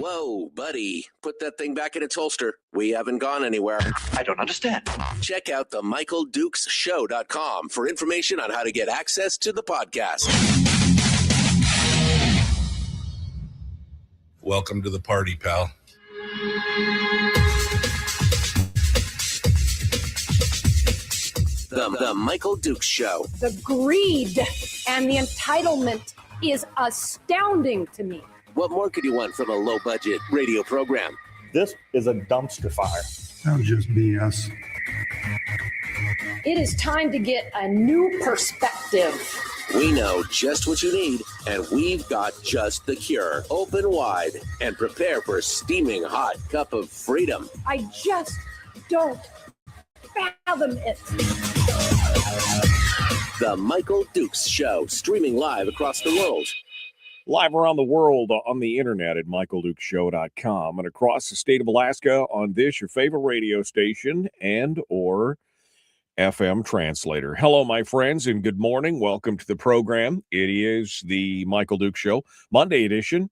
Whoa, buddy. Put that thing back in its holster. We haven't gone anywhere. I don't understand. Check out the MichaelDukesShow.com for information on how to get access to the podcast. Welcome to the party, pal. The Michael Dukes Show. The greed and the entitlement is astounding to me. What more could you want from a low-budget radio program? This is a dumpster fire. That was just BS. It is time to get a new perspective. We know just what you need, and we've got just the cure. Open wide and prepare for a steaming hot cup of freedom. I just don't fathom it. The Michael Dukes Show, streaming live across the world. Live around the world on the internet at michaeldukeshow.com and across the state of Alaska on this, your favorite radio station and or FM translator. Hello, my friends, and good morning. Welcome to the program. It is the Michael Dukes Show, Monday edition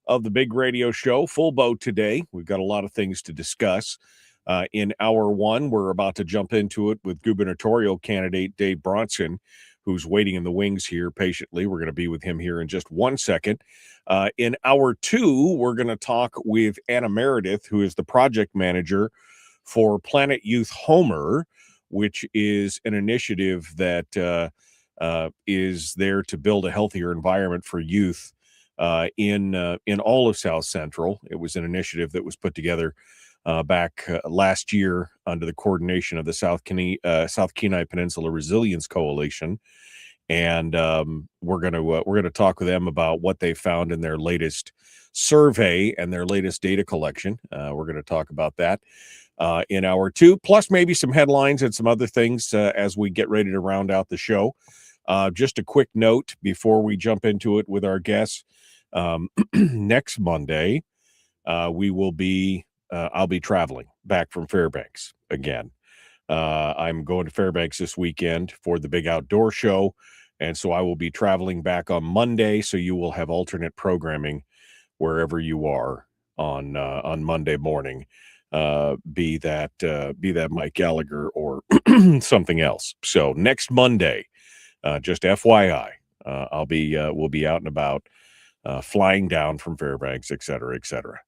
of the big radio show. Full boat today. We've got a lot of things to discuss. In hour one, we're about to jump into it with gubernatorial candidate Dave Bronson, who's waiting in the wings here patiently. We're going to be with him here in just 1 second. In hour two, we're going to talk with Anna Meredith, who is the project manager for Planet Youth Homer, which is an initiative that is there to build a healthier environment for youth in all of South Central. It was an initiative that was put together back last year under the coordination of the South Kenai Peninsula Resilience Coalition, and we're going to talk with them about what they found in their latest survey and their latest data collection. We're going to talk about that in hour two, plus maybe some headlines and some other things as we get ready to round out the show. Just a quick note before we jump into it with our guests. Next Monday, I'll be traveling back from Fairbanks again. I'm going to Fairbanks this weekend for the big outdoor show, and so I will be traveling back on Monday, so you will have alternate programming wherever you are on Monday morning, be that Mike Gallagher or something else. So next Monday, just FYI, we'll be out and about, flying down from Fairbanks, et cetera, et cetera.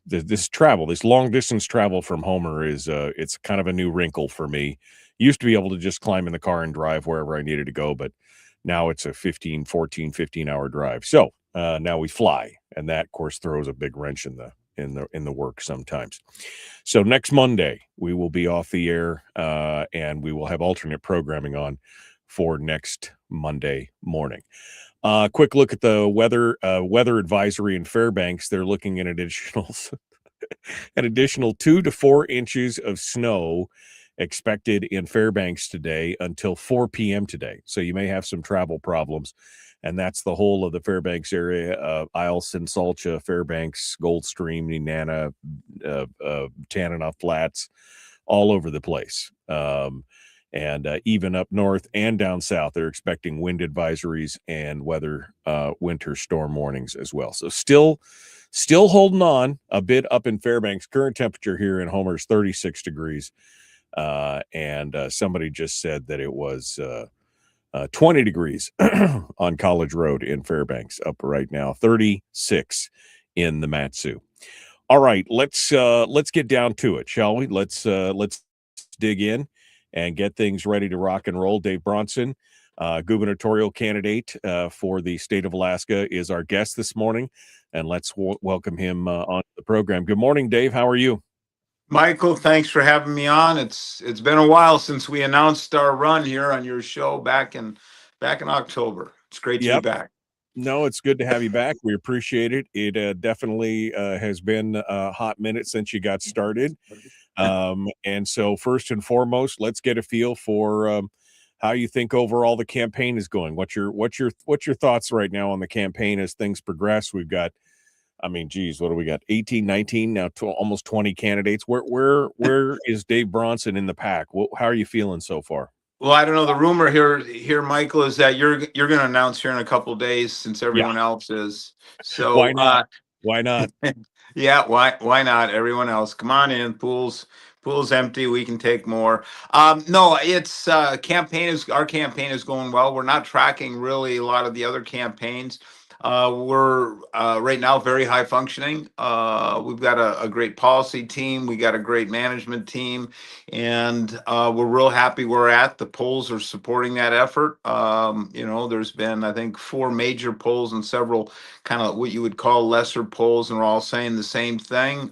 This long distance travel from Homer is it's kind of a new wrinkle for me. Used to be able to just climb in the car and drive wherever I needed to go, but now it's a 15 hour drive. So now we fly, and that of course throws a big wrench in the work sometimes. So next Monday we will be off the air, and we will have alternate programming on for next Monday morning. Quick look at the weather advisory in Fairbanks. They're looking at an additional 2 to 4 inches of snow expected in Fairbanks today until 4 p.m. today. So you may have some travel problems, and that's the whole of the Fairbanks area, Isleson, Salcha, Fairbanks, Goldstream, Nenana, Tanana Flats, all over the place. And even up north and down south, they're expecting wind advisories and winter storm warnings as well. So still holding on a bit up in Fairbanks. Current temperature here in Homer is 36 degrees. And somebody just said that it was 20 degrees on College Road in Fairbanks up right now, 36 in the Matsu. All right, let's get down to it, shall we? Let's dig in and get things ready to rock and roll. Dave Bronson, gubernatorial candidate for the state of Alaska, is our guest this morning, and let's welcome him on the program. Good morning, Dave. How are you? Michael, thanks for having me on. It's been a while since we announced our run here on your show back in October. It's great to be back. No, it's good to have you back. We appreciate it. It definitely has been a hot minute since you got started. And so first and foremost, let's get a feel for how you think overall the campaign is going. What's your thoughts right now on the campaign as things progress? We've got, what do we got? 18, 19, now almost 20 candidates. Where is Dave Bronson in the pack? How are you feeling so far? Well, I don't know. The rumor here, Michael, is that you're going to announce here in a couple of days, since everyone else is. So why not? Why not? Yeah, why not? Everyone else, come on in. Pool's empty. We can take more. No, it's our campaign is going well. We're not tracking really a lot of the other campaigns. We're right now very high functioning. We've got a great policy team. We got a great management team, and we're real happy where we're at. The polls are supporting that effort. There's been, I think, 4 major polls and several kind of what you would call lesser polls, and we're all saying the same thing.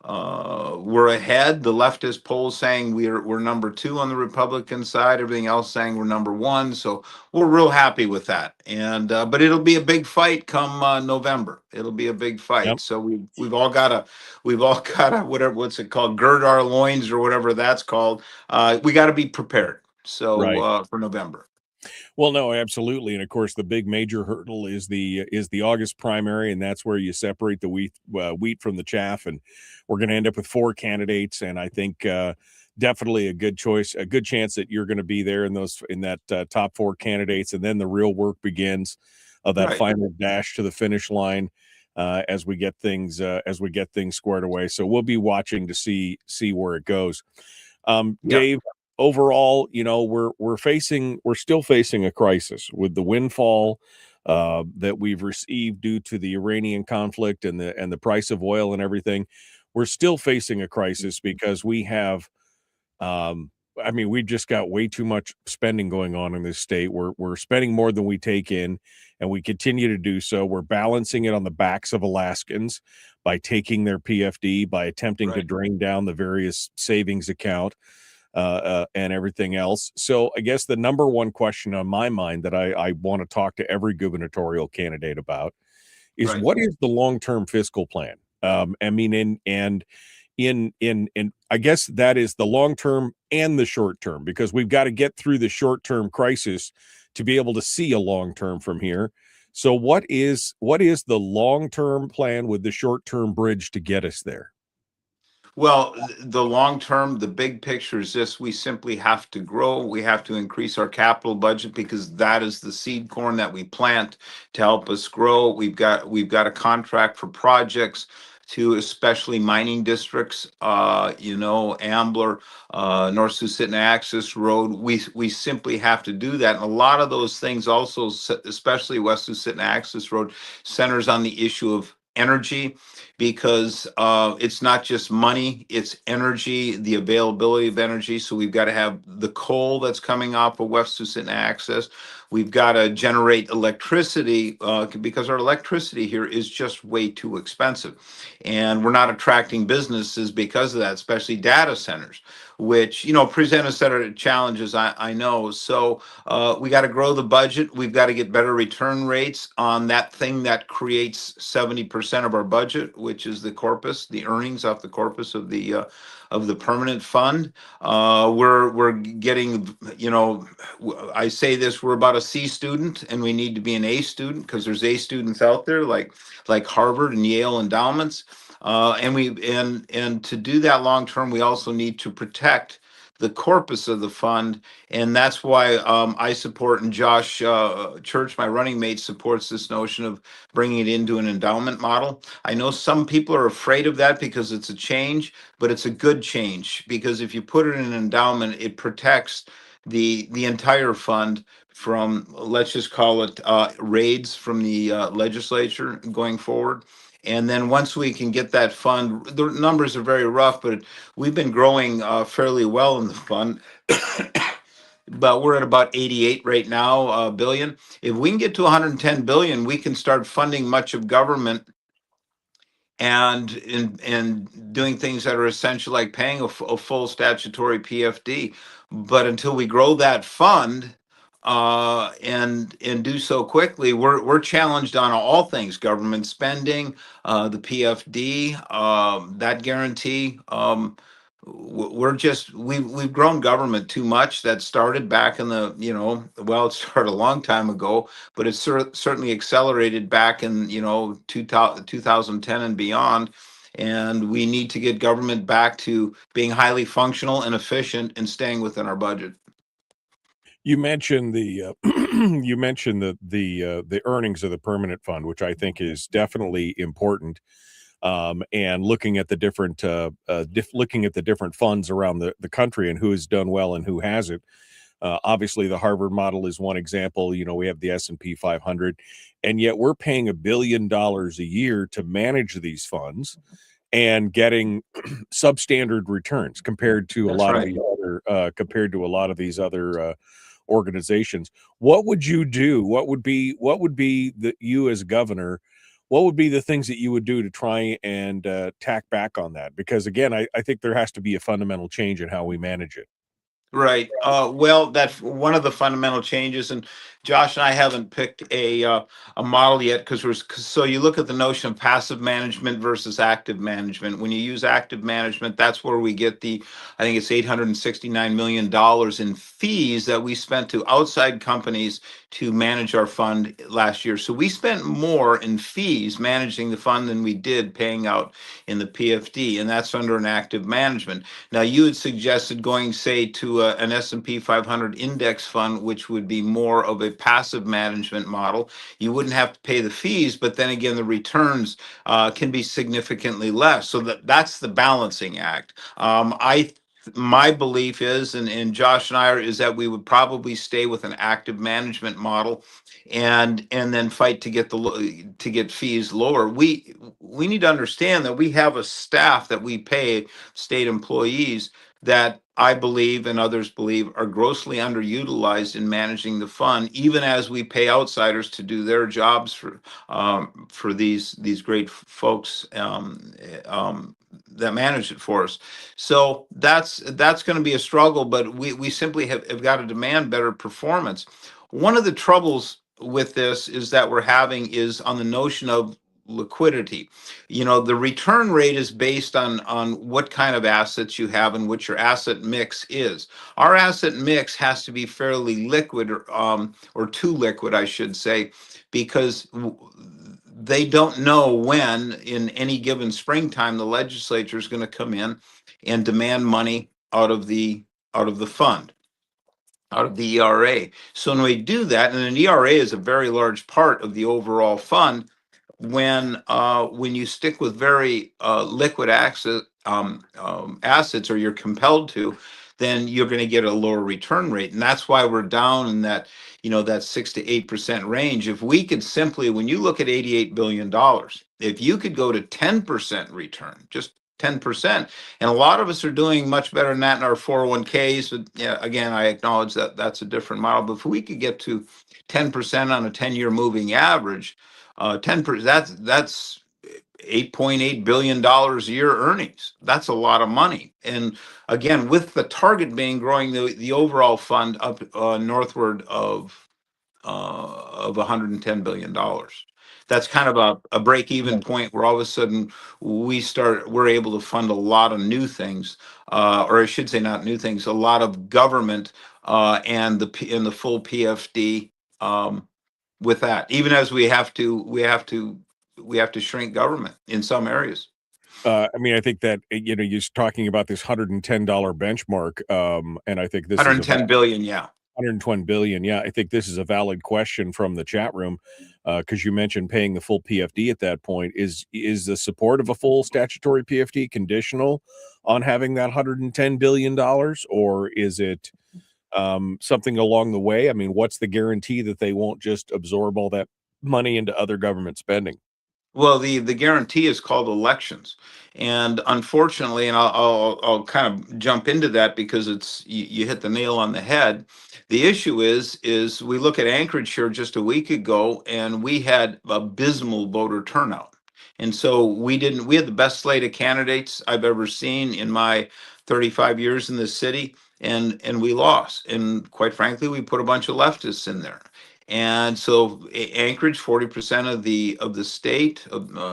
We're ahead. The leftist polls saying we're number 2 on the Republican side. Everything else saying we're number 1. So we're real happy with that. And but it'll be a big fight come November. It'll be a big fight. Yep. So we've all got to what's it called, gird our loins or whatever that's called. We got to be prepared. So Right. For November. Well, no, absolutely, and of course, the big major hurdle is the August primary, and that's where you separate the wheat from the chaff. And we're going to end up with 4 candidates, and I think definitely a good chance that you're going to be there in that top 4 candidates, and then the real work begins of that Right. final dash to the finish line as we get things squared away. So we'll be watching to see where it goes. Dave, overall, we're still facing a crisis with the windfall that we've received due to the Iranian conflict and the price of oil and everything. We're still facing a crisis because we have we've just got way too much spending going on in this state. We're spending more than we take in, and we continue to do so. We're balancing it on the backs of Alaskans by taking their PFD, by attempting to drain down the various savings account and everything else. So I guess the number one question on my mind that I want to talk to every gubernatorial candidate about is what is the long-term fiscal plan? In I guess that is the long-term and the short-term, because we've got to get through the short-term crisis to be able to see a long-term from here. So what is the long-term plan with the short-term bridge to get us there? Well, the long term, the big picture is this: we simply have to grow. We have to increase our capital budget because that is the seed corn that we plant to help us grow. We've got a contract for projects to especially mining districts, Ambler, North Susitna Access Road. We simply have to do that. And a lot of those things also, especially West Susitna Access Road, centers on the issue of energy, because it's not just money, it's energy, the availability of energy. So we've got to have the coal that's coming off of West Susitna Access. We've got to generate electricity because our electricity here is just way too expensive. And we're not attracting businesses because of that, especially data centers, which, present a set of challenges, I know. So we got to grow the budget. We've got to get better return rates on that thing that creates 70% of our budget, which is the corpus, the earnings off the corpus of the permanent fund. We're getting, I say this, we're about a C student, and we need to be an A student because there's A students out there like Harvard and Yale endowments. And to do that long term, we also need to protect the corpus of the fund, and that's why I support, and Josh Church, my running mate, supports this notion of bringing it into an endowment model. I know some people are afraid of that because it's a change, but it's a good change, because if you put it in an endowment, it protects the entire fund from, let's just call it, raids from the legislature going forward. And then once we can get that fund, the numbers are very rough, but we've been growing fairly well in the fund. But we're at about 88 right now billion. If we can get to 110 billion, we can start funding much of government and doing things that are essential, like paying a full statutory PFD. But until we grow that fund and do so quickly, we're challenged on all things: government spending, the PFD, that guarantee. We've grown government too much. That started back in the, it started a long time ago, but it's certainly accelerated back in 2010 and beyond. And we need to get government back to being highly functional and efficient and staying within our budget. You mentioned the you mentioned the earnings of the permanent fund, which I think is definitely important. And looking at the different looking at the different funds around the country and who has done well and who hasn't. Obviously, the Harvard model is one example. You know, we have the S&P 500, and yet we're paying $1 billion a year to manage these funds and getting substandard returns compared to a That's lot of right. the other these other organizations. What would you do? What would be the you as governor? What would be the things that you would do to try and tack back on that? Because again, I think there has to be a fundamental change in how we manage it. Right. Well, that's one of the fundamental changes, and Josh and I haven't picked a model yet because so you look at the notion of passive management versus active management. When you use active management, that's where we get I think it's $869 million in fees that we spent to outside companies to manage our fund last year. So we spent more in fees managing the fund than we did paying out in the PFD, and that's under an active management. Now, you had suggested going, say, to an S&P 500 index fund, which would be more of a passive management model. You wouldn't have to pay the fees, but then again, the returns can be significantly less. So that's the balancing act. My belief is, and Josh and I is that we would probably stay with an active management model, and then fight to get to get fees lower. We need to understand that we have a staff that we pay, state employees, that I believe and others believe are grossly underutilized in managing the fund, even as we pay outsiders to do their jobs for these great folks that manage it for us. So that's going to be a struggle, but we simply have got to demand better performance. One of the troubles with this is that we're having is on the notion of liquidity. You know, the return rate is based on what kind of assets you have and what your asset mix is. Our asset mix has to be fairly liquid, or too liquid, I should say, because they don't know when in any given springtime the legislature is going to come in and demand money out of the fund, out of the ERA. So when we do that, and an ERA is a very large part of the overall fund, when you stick with very liquid assets, or you're compelled to, then you're going to get a lower return rate, and that's why we're down in that, that 6 to 8% range. If we could simply, when you look at $88 billion, if you could go to 10% return, just 10%, and a lot of us are doing much better than that in our 401ks. But yeah, again, I acknowledge that that's a different model. But if we could get to 10% on a 10-year moving average, 10%, that's $8.8 billion a year earnings. That's a lot of money. And again, with the target being growing the overall fund up northward of $110 billion. That's kind of a break-even point where all of a sudden we're able to fund a lot of new things, or I should say not new things, a lot of government and the full PFD, with that, even as we have to shrink government in some areas. I mean, I think that you're talking about this $110 benchmark, and I think this 110 billion, yeah. 120 billion. Yeah, I think this is a valid question from the chat room, because you mentioned paying the full PFD at that point. Is the support of a full statutory PFD conditional on having that $110 billion, or is it something along the way? I mean, what's the guarantee that they won't just absorb all that money into other government spending? Well, the guarantee is called elections, and unfortunately, and I'll kind of jump into that because you hit the nail on the head. The issue is we look at Anchorage here just a week ago, and we had abysmal voter turnout, and so we had the best slate of candidates I've ever seen in my 35 years in the city, and we lost, and quite frankly, we put a bunch of leftists in there. And so Anchorage, 40% of the state,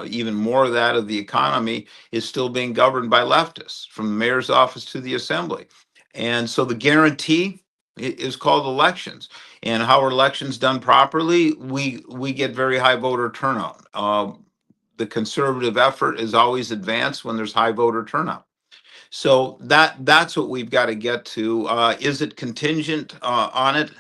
even more of that of the economy, is still being governed by leftists, from the mayor's office to the assembly. And so the guarantee is called elections. And how are elections done properly? We get very high voter turnout. The conservative effort is always advanced when there's high voter turnout. So that's what we've got to get to. Is it contingent on it?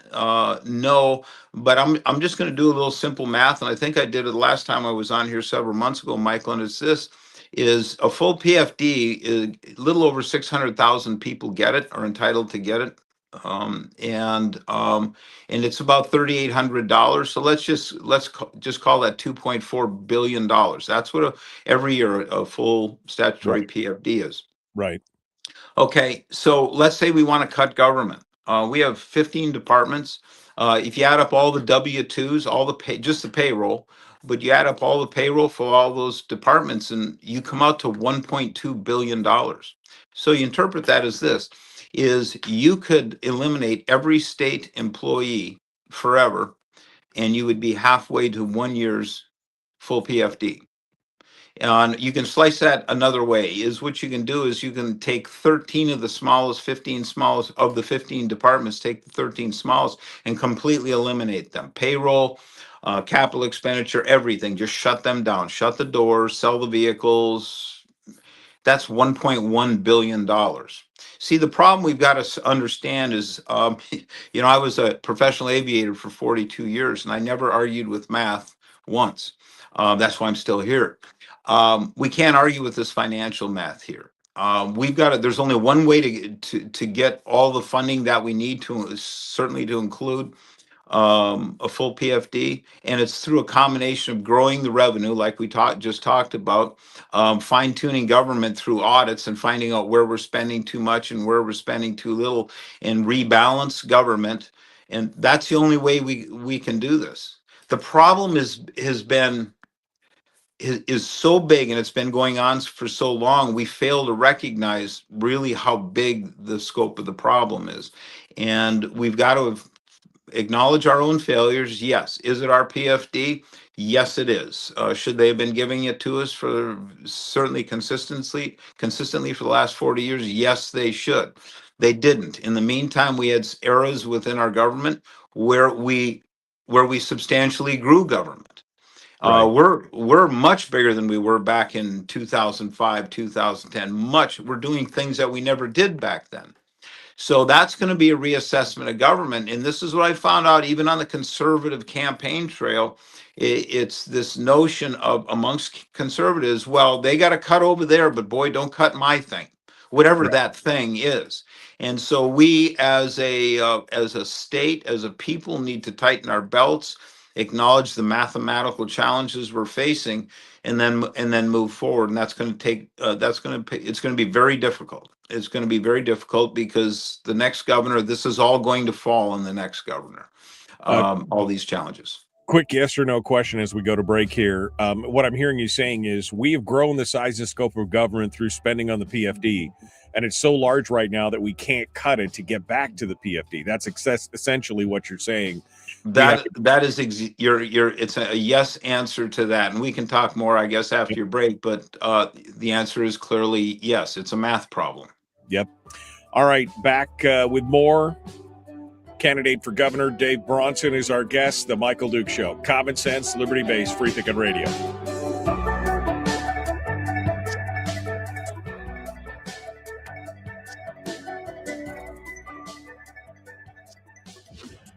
No, but I'm just going to do a little simple math, and I think I did it last time I was on here several months ago, Michael. And it's this: is a full PFD is a little over 600,000 people get it, are entitled to get it, and it's about $3,800. So let's call that $2.4 billion. That's what every year a full statutory Right. PFD is. Right. Okay, so let's say we want to cut government. We have 15 departments. If you add up all the W-2s, all the pay, just the payroll, but you add up all the payroll for all those departments, and you come out to $1.2 billion. So you interpret that as this, is you could eliminate every state employee forever, and you would be halfway to 1 year's full PFD. And you can slice that another way. Is what you can do is you can take 13 of the smallest, 15 smallest of the 15 departments, take the 13 smallest and completely eliminate them. Payroll, capital expenditure, everything. Just shut them down. Shut the doors, sell the vehicles. That's $1.1 billion. See, the problem we've got to understand is, I was a professional aviator for 42 years, and I never argued with math once. That's why I'm still here. We can't argue with this financial math here. We've got to, there's only one way to get all the funding that we need to, certainly to include a full PFD, and it's through a combination of growing the revenue, like we just talked about, fine tuning government through audits and finding out where we're spending too much and where we're spending too little, and rebalance government. And that's the only way we can do this. The problem is so big, and it's been going on for so long, we fail to recognize really how big the scope of the problem is. And we've got to acknowledge our own failures. Yes. Is it our PFD? Yes, it is. Should they have been giving it to us for certainly consistently for the last 40 years? Yes, they should. They didn't. In the meantime, we had eras within our government where we substantially grew government. Right. We're much bigger than we were back in 2005, 2010. We're doing things that we never did back then. So that's going to be a reassessment of government. And this is what I found out even on the conservative campaign trail. It's this notion of amongst conservatives, well, they got to cut over there, but boy, don't cut my thing, whatever Right. that thing is. And so we as a state, as a people, need to tighten our belts, acknowledge the mathematical challenges we're facing, and then move forward. And that's going to take it's going to be very difficult. It's going to be very difficult because the next governor, this is all going to fall on the next governor. All these challenges. Quick yes or no question as we go to break here. What I'm hearing you saying is we have grown the size and scope of government through spending on the PFD, and it's so large right now that we can't cut it to get back to the PFD. That's essentially what you're saying. It's a yes answer to that, and we can talk more, I guess, after your break. But the answer is clearly yes. It's a math problem. Yep. All right, back with more. Candidate for governor Dave Bronson is our guest. The Michael Duke Show. Common sense, liberty-based, free thinking radio.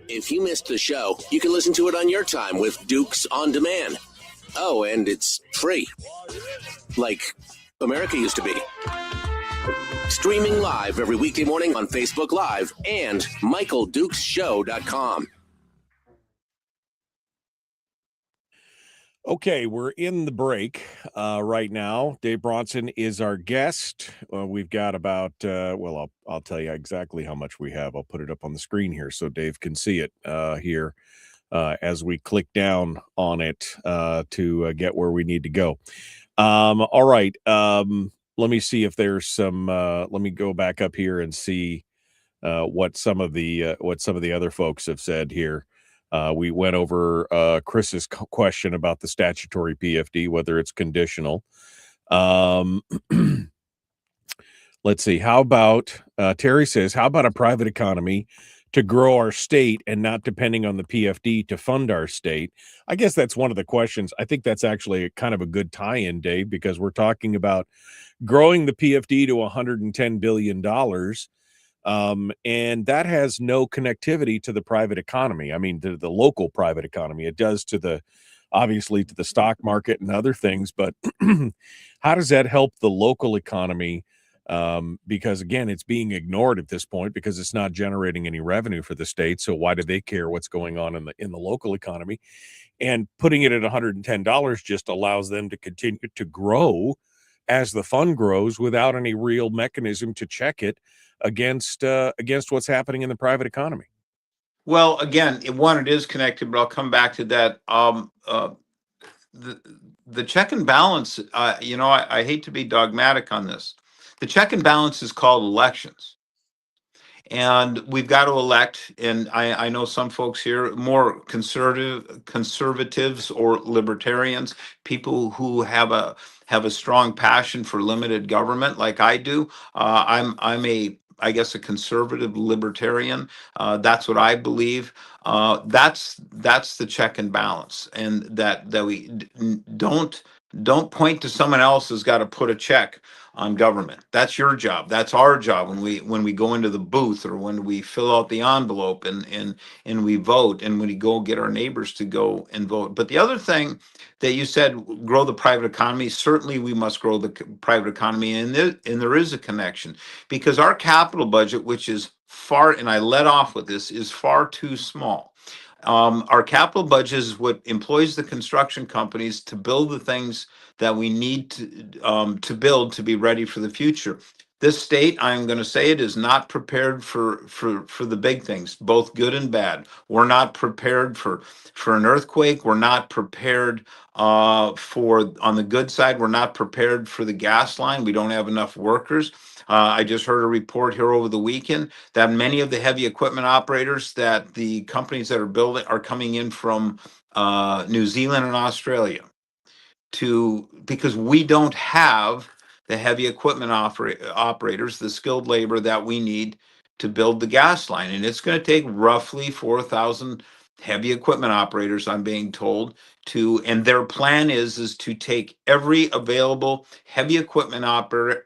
If you missed the show, you can listen to it on your time with Dukes On Demand. Oh, and it's free. Like America used to be. Streaming live every weekday morning on Facebook Live and MichaelDukesShow.com. Okay, we're in the break right now. Dave Bronson is our guest. We've got about, I'll tell you exactly how much we have. I'll put it up on the screen here so Dave can see it here as we click down on it to get where we need to go. All right. Let me see if there's some. Let me go back up here and see what some of the other folks have said here. We went over Chris's question about the statutory PFD, whether it's conditional. Let's see. How about Terry says, how about a private economy to grow our state and not depending on the PFD to fund our state? I guess that's one of the questions. I think that's actually kind of a good tie-in, Dave, because we're talking about growing the PFD to $110 billion. And that has no connectivity to the private economy. I mean, to the local private economy. It does obviously to the stock market and other things, but how does that help the local economy? Because again, it's being ignored at this point because it's not generating any revenue for the state. So why do they care what's going on in the local economy? And putting it at $110 just allows them to continue to grow as the fund grows without any real mechanism to check it against what's happening in the private economy. Well, again, it is connected, but I'll come back to that. The check and balance, I hate to be dogmatic on this. The check and balance is called elections. And we've got to elect, and I know some folks here, more conservatives or libertarians, people who have a strong passion for limited government, like I do. I'm I guess a conservative libertarian. That's what I believe. That's the check and balance, and that we don't point to someone else who's got to put a check on government. That's your job. That's our job when we go into the booth or when we fill out the envelope and we vote, and when we go get our neighbors to go and vote. But the other thing that you said, grow the private economy. Certainly, we must grow the private economy, and there is a connection, because our capital budget, which is far, and I let off with this, is far too small. Our capital budget is what employs the construction companies to build the things that we need to build to be ready for the future. This state, I'm going to say it, is not prepared for the big things, both good and bad. We're not prepared for an earthquake. We're not prepared on the good side. We're not prepared for the gas line. We don't have enough workers. I just heard a report here over the weekend that many of the heavy equipment operators that the companies that are building are coming in from New Zealand and Australia because we don't have the heavy equipment operators, the skilled labor that we need to build the gas line. And it's going to take roughly 4,000 heavy equipment operators, I'm being told, and their plan is to take every available heavy equipment operator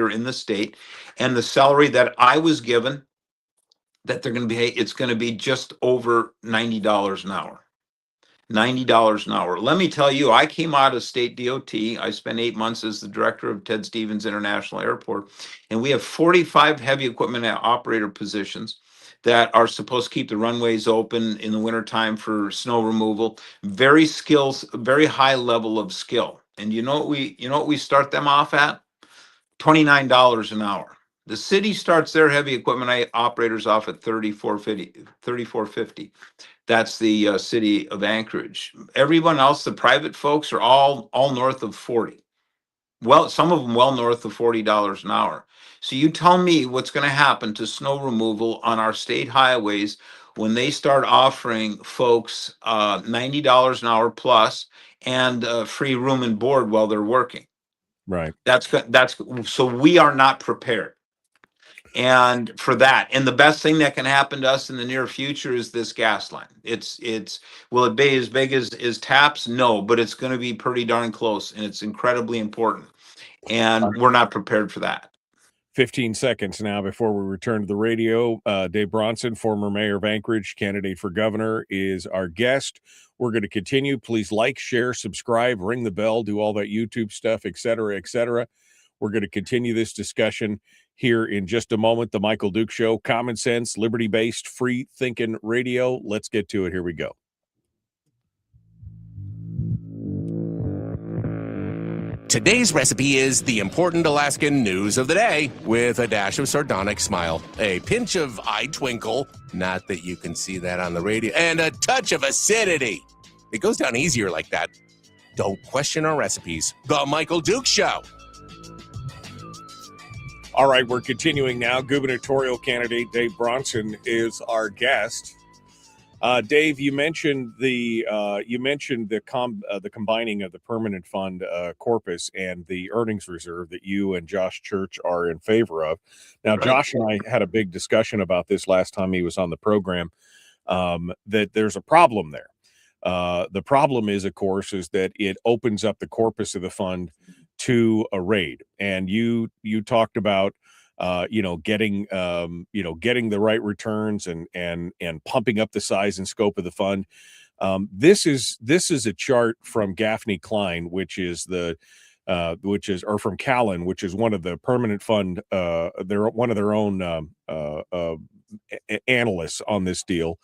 in the state, and the salary that I was given that they're going to pay, it's going to be just over $90 an hour. $90 an hour. Let me tell you, I came out of state DOT. I spent 8 months as the director of Ted Stevens International Airport, and we have 45 heavy equipment operator positions that are supposed to keep the runways open in the wintertime for snow removal. Very high level of skill. And you know what we start them off at? $29 an hour. The city starts their heavy equipment operators off at $34.50. That's the city of Anchorage. Everyone else, the private folks, are all north of 40. Well, some of them well north of $40 an hour. So you tell me what's going to happen to snow removal on our state highways when they start offering folks $90 an hour plus and free room and board while they're working. Right. That's so we are not prepared. And for that, and the best thing that can happen to us in the near future is this gas line. Will it be as big as TAPS? No, but it's going to be pretty darn close, and it's incredibly important. And we're not prepared for that. 15 seconds now before we return to the radio. Dave Bronson, former mayor of Anchorage, candidate for governor, is our guest. We're going to continue. Please like, share, subscribe, ring the bell, do all that YouTube stuff, et cetera, et cetera. We're going to continue this discussion here in just a moment. The Michael Duke Show, common sense, liberty-based, free-thinking radio. Let's get to it. Here we go. Today's recipe is the important Alaskan news of the day with a dash of sardonic smile, a pinch of eye twinkle, not that you can see that on the radio, and a touch of acidity. It goes down easier like that. Don't question our recipes. The Michael Duke Show. All right, we're continuing now. Gubernatorial candidate Dave Bronson is our guest. Dave, you mentioned the combining of the permanent fund corpus and the earnings reserve that you and Josh Church are in favor of. Now, Right. Josh and I had a big discussion about this last time he was on the program. That there's a problem there. The problem is, of course, is that it opens up the corpus of the fund to a raid, and you talked about getting the right returns and pumping up the size and scope of the fund. This is a chart from Gaffney Klein, which is or from Callan, which is one of the permanent fund. They're one of their own analysts on this deal,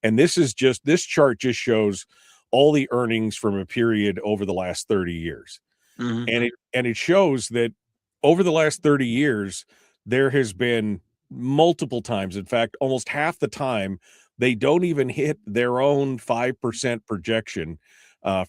and this chart just shows all the earnings from a period over the last 30 years, and it shows that over the last 30 years. There has been multiple times, in fact, almost half the time, they don't even hit their own 5% projection.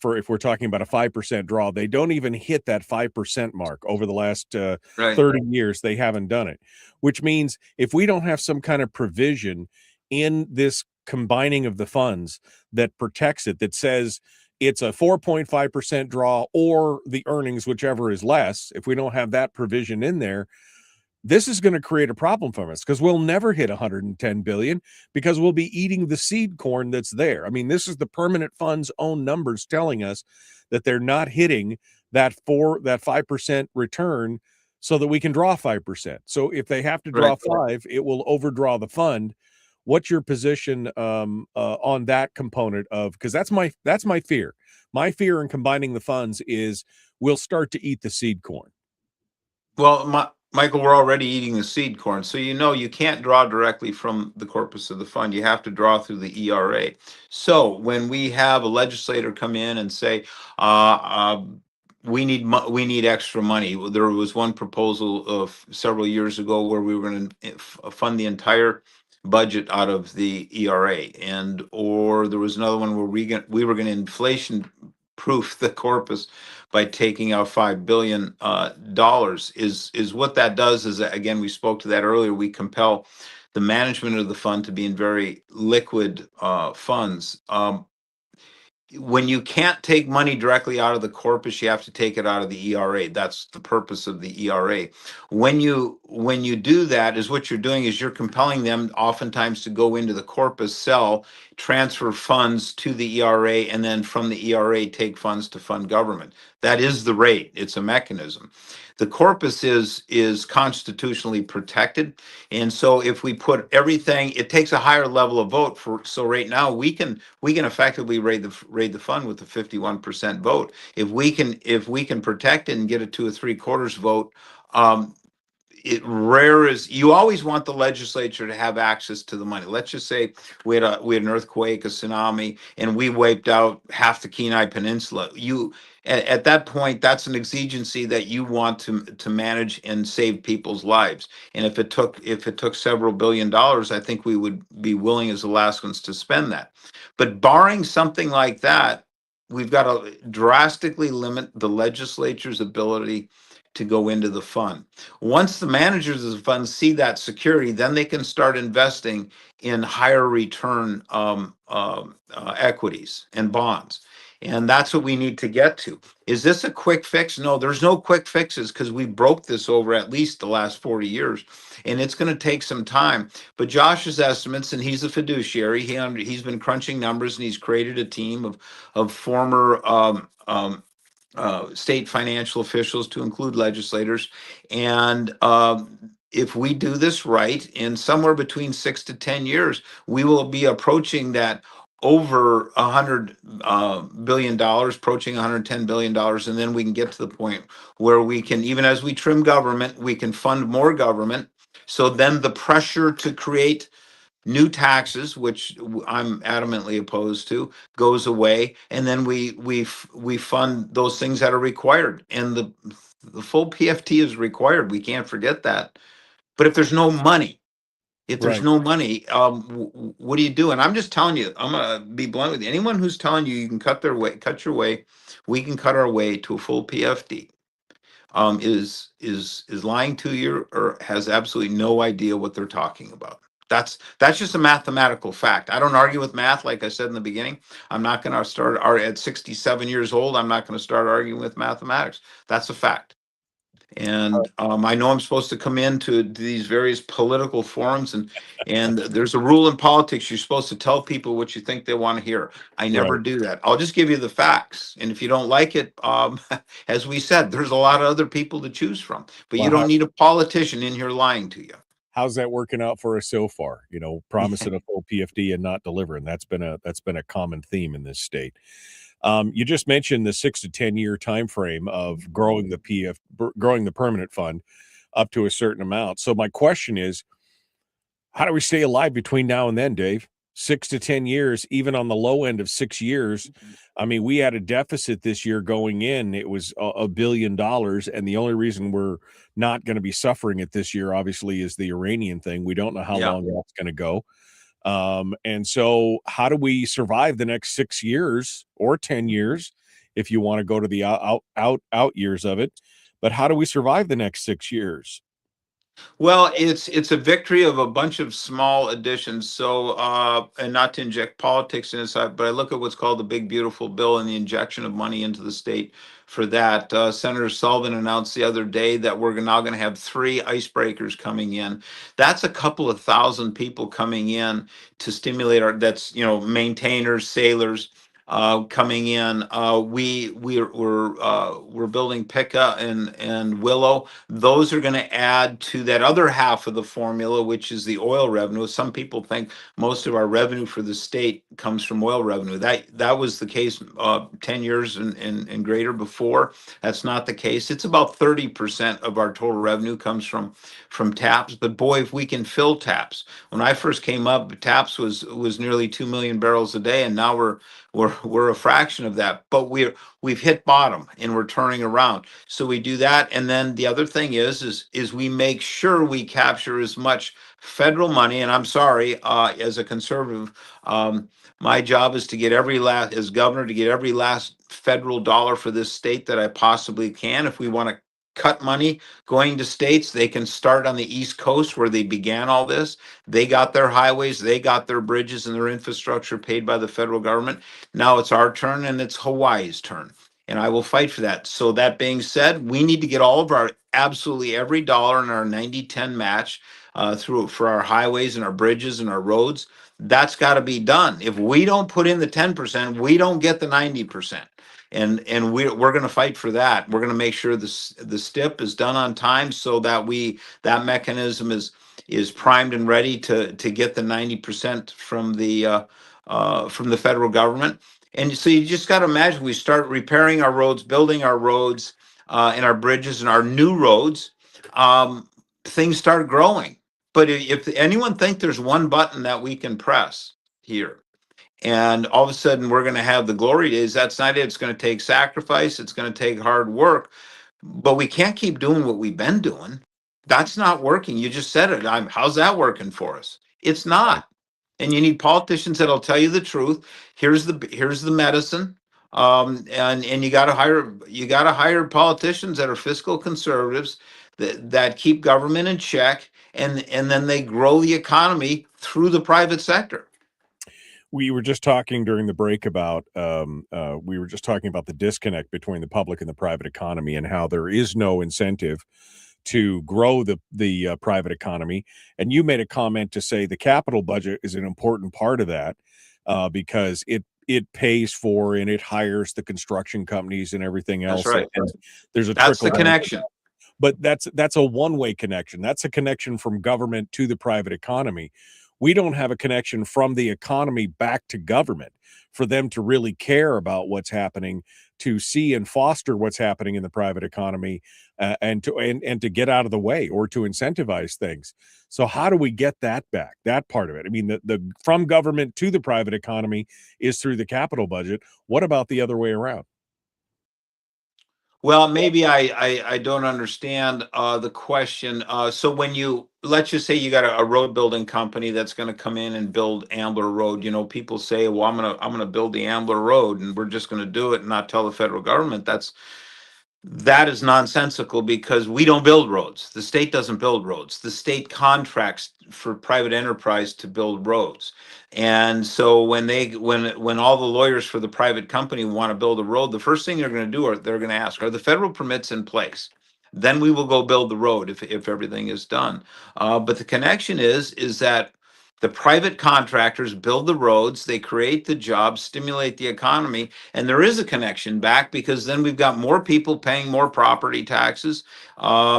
For if we're talking about a 5% draw, they don't even hit that 5% mark over the last 30 years. They haven't done it, which means if we don't have some kind of provision in this combining of the funds that protects it, that says it's a 4.5% draw or the earnings, whichever is less, if we don't have that provision in there, this is going to create a problem for us because we'll never hit 110 billion because we'll be eating the seed corn that's there. I mean, this is the permanent fund's own numbers telling us that they're not hitting that 5% return so that we can draw 5%. So if they have to draw 5, it will overdraw the fund. What's your position on that component of, because that's my fear. My fear in combining the funds is we'll start to eat the seed corn. Well, Michael, we're already eating the seed corn. So, you can't draw directly from the corpus of the fund. You have to draw through the ERA. So when we have a legislator come in and say, we need extra money. There was one proposal of several years ago where we were going to fund the entire budget out of the ERA, or there was another one where we were going to inflation proof the corpus by taking out $5 billion is what that does is, again, we spoke to that earlier, we compel the management of the fund to be in very liquid funds. When you can't take money directly out of the corpus, you have to take it out of the ERA. That's the purpose of the ERA. When you do that, is what you're doing is you're compelling them oftentimes to go into the corpus, sell, transfer funds to the ERA, and then from the ERA take funds to fund government. That is the rate. It's a mechanism. The corpus is constitutionally protected, and so if we put everything, it takes a higher level of vote for. So right now we can effectively raid the fund with a 51% vote. If we can protect it and get it to a 3/4 vote. You always want the legislature to have access to the money. Let's just say we had an earthquake, a tsunami, and we wiped out half the Kenai Peninsula. At that point, that's an exigency that you want to manage and save people's lives. And if it took several $billion, I think we would be willing as Alaskans to spend that. But barring something like that, we've got to drastically limit the legislature's ability to go into the fund. Once the managers of the fund see that security, then they can start investing in higher return equities and bonds. And that's what we need to get to. Is this a quick fix? No, there's no quick fixes because we broke this over at least the last 40 years. And it's going to take some time. But Josh's estimates, and he's a fiduciary, he's been crunching numbers and he's created a team of former state financial officials to include legislators. And if we do this right, in somewhere between 6 to 10 years, we will be approaching that over $100 billion, approaching $110 billion. And then we can get to the point where we can, even as we trim government, we can fund more government. So then the pressure to create new taxes, which I'm adamantly opposed to, goes away, and then we fund those things that are required. And the full PFT is required. We can't forget that. But if there's no money, what do you do? And I'm just telling you, I'm gonna be blunt with you. Anyone who's telling you can cut your way, we can cut our way to a full PFD. Is lying to you or has absolutely no idea what they're talking about. That's just a mathematical fact. I don't argue with math, like I said in the beginning. I'm not going to start at 67 years old. I'm not going to start arguing with mathematics. That's a fact. And I know I'm supposed to come into these various political forums, and there's a rule in politics. You're supposed to tell people what you think they want to hear. I never Right. do that. I'll just give you the facts, and if you don't like it, as we said, there's a lot of other people to choose from. But you Well, don't need a politician in here lying to you. how's that working out for us so far? You know, promising a full PFD and not delivering. That's been a common theme in this state. You just mentioned the 6 to 10 year time frame of growing growing the permanent fund up to a certain amount. So my question is, how do we stay alive between now and then, Dave? 6 to 10 years, even on the low end of 6 years. I mean, we had a deficit this year going in. It was $1 billion. And the only reason we're not going to be suffering it this year, obviously, is the Iranian thing. We don't know how long that's going to go. And so how do we survive the next 6 years or 10 years, if you want to go to the out years of it? But how do we survive the next 6 years? Well, it's a victory of a bunch of small additions. So, and not to inject politics inside, but I look at what's called the Big Beautiful Bill and the injection of money into the state for that. Senator Sullivan announced the other day that we're now going to have 3 icebreakers coming in. That's a couple of thousand people coming in to stimulate our. That's maintainers, sailors. Coming in, we're building Pika and Willow. Those are going to add to that other half of the formula, which is the oil revenue. Some people think most of our revenue for the state comes from oil revenue. That was the case 10 years and greater before. That's not the case. It's about 30% of our total revenue comes from taps. But boy, if we can fill taps. When I first came up, taps was nearly 2 million barrels a day, and now we're a fraction of that. But we've hit bottom and we're turning around. So we do that, and then the other thing is we make sure we capture as much federal money. And I'm sorry, as a conservative, my job is to get as governor, to get every last federal dollar for this state that I possibly can. If we want to cut money going to states, they can start on the East Coast where they began all this. They got their highways, they got their bridges and their infrastructure paid by the federal government. Now it's our turn, and it's Hawaii's turn. And I will fight for that. So that being said, we need to get all of absolutely every dollar in our 90-10 match through for our highways and our bridges and our roads. That's got to be done. If we don't put in the 10%, we don't get the 90%. And we're going to fight for that. We're going to make sure the STIP is done on time, so that that mechanism is primed and ready to get the 90% from the federal government. And so you just got to imagine, we start repairing our roads, building our roads, and our bridges and our new roads. Things start growing. But if anyone think there's one button that we can press here, and all of a sudden we're going to have the glory days, that's not it. It's going to take sacrifice. It's going to take hard work. But we can't keep doing what we've been doing. That's not working. You just said it. How's that working for us? It's not. And you need politicians that'll tell you the truth. Here's the medicine. And you got to hire politicians that are fiscal conservatives that keep government in check, and then they grow the economy through the private sector. We were just talking during the break about the disconnect between the public and the private economy, and how there is no incentive to grow the private economy. And you made a comment to say the capital budget is an important part of that, because it pays for and it hires the construction companies and everything else. That's right. And there's that's the connection. But that's a one-way connection. That's a connection from government to the private economy. We don't have a connection from the economy back to government for them to really care about what's happening, to see and foster what's happening in the private economy, and to get out of the way, or to incentivize things. So how do we get that back? That part of it. I mean, the from government to the private economy is through the capital budget. What about the other way around? Well, maybe I don't understand the question. So when let's just say you got a road building company that's going to come in and build Ambler Road. People say, well, I'm gonna build the Ambler Road, and we're just going to do it and not tell the federal government. That is nonsensical because we don't build roads. The state doesn't build roads. The state contracts for private enterprise to build roads. And so when all the lawyers for the private company want to build a road, the first thing they're going to do are they're going to ask, are the federal permits in place? Then we will go build the road if everything is done. But the connection is that the private contractors build the roads, they create the jobs, stimulate the economy, and there is a connection back because then we've got more people paying more property taxes,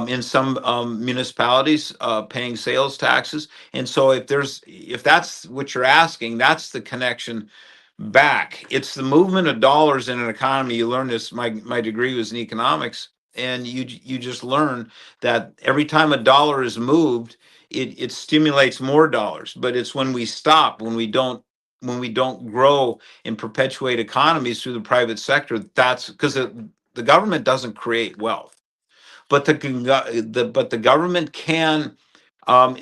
in some municipalities paying sales taxes. And so if that's what you're asking, that's the connection back. It's the movement of dollars in an economy. You learn this. My degree was in economics, and you just learn that every time a dollar is moved, it stimulates more dollars. But it's when we stop, when we don't grow and perpetuate economies through the private sector, that's because the government doesn't create wealth, but the government can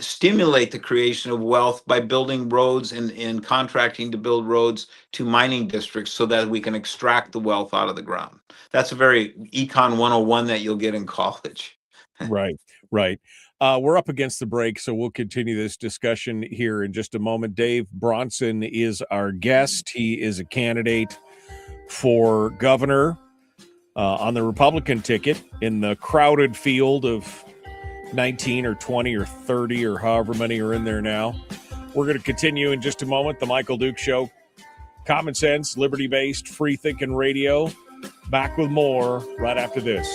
stimulate the creation of wealth by building roads and contracting to build roads to mining districts so that we can extract the wealth out of the ground. That's a very Econ 101 that you'll get in college. Right, right. We're up against the break, so we'll continue this discussion here in just a moment. Dave Bronson is our guest. He is a candidate for governor on the Republican ticket in the crowded field of 19 or 20 or 30 or however many are in there now. We're going to continue in just a moment. The Michael Duke Show. Common sense, liberty-based, free-thinking radio. Back with more right after this.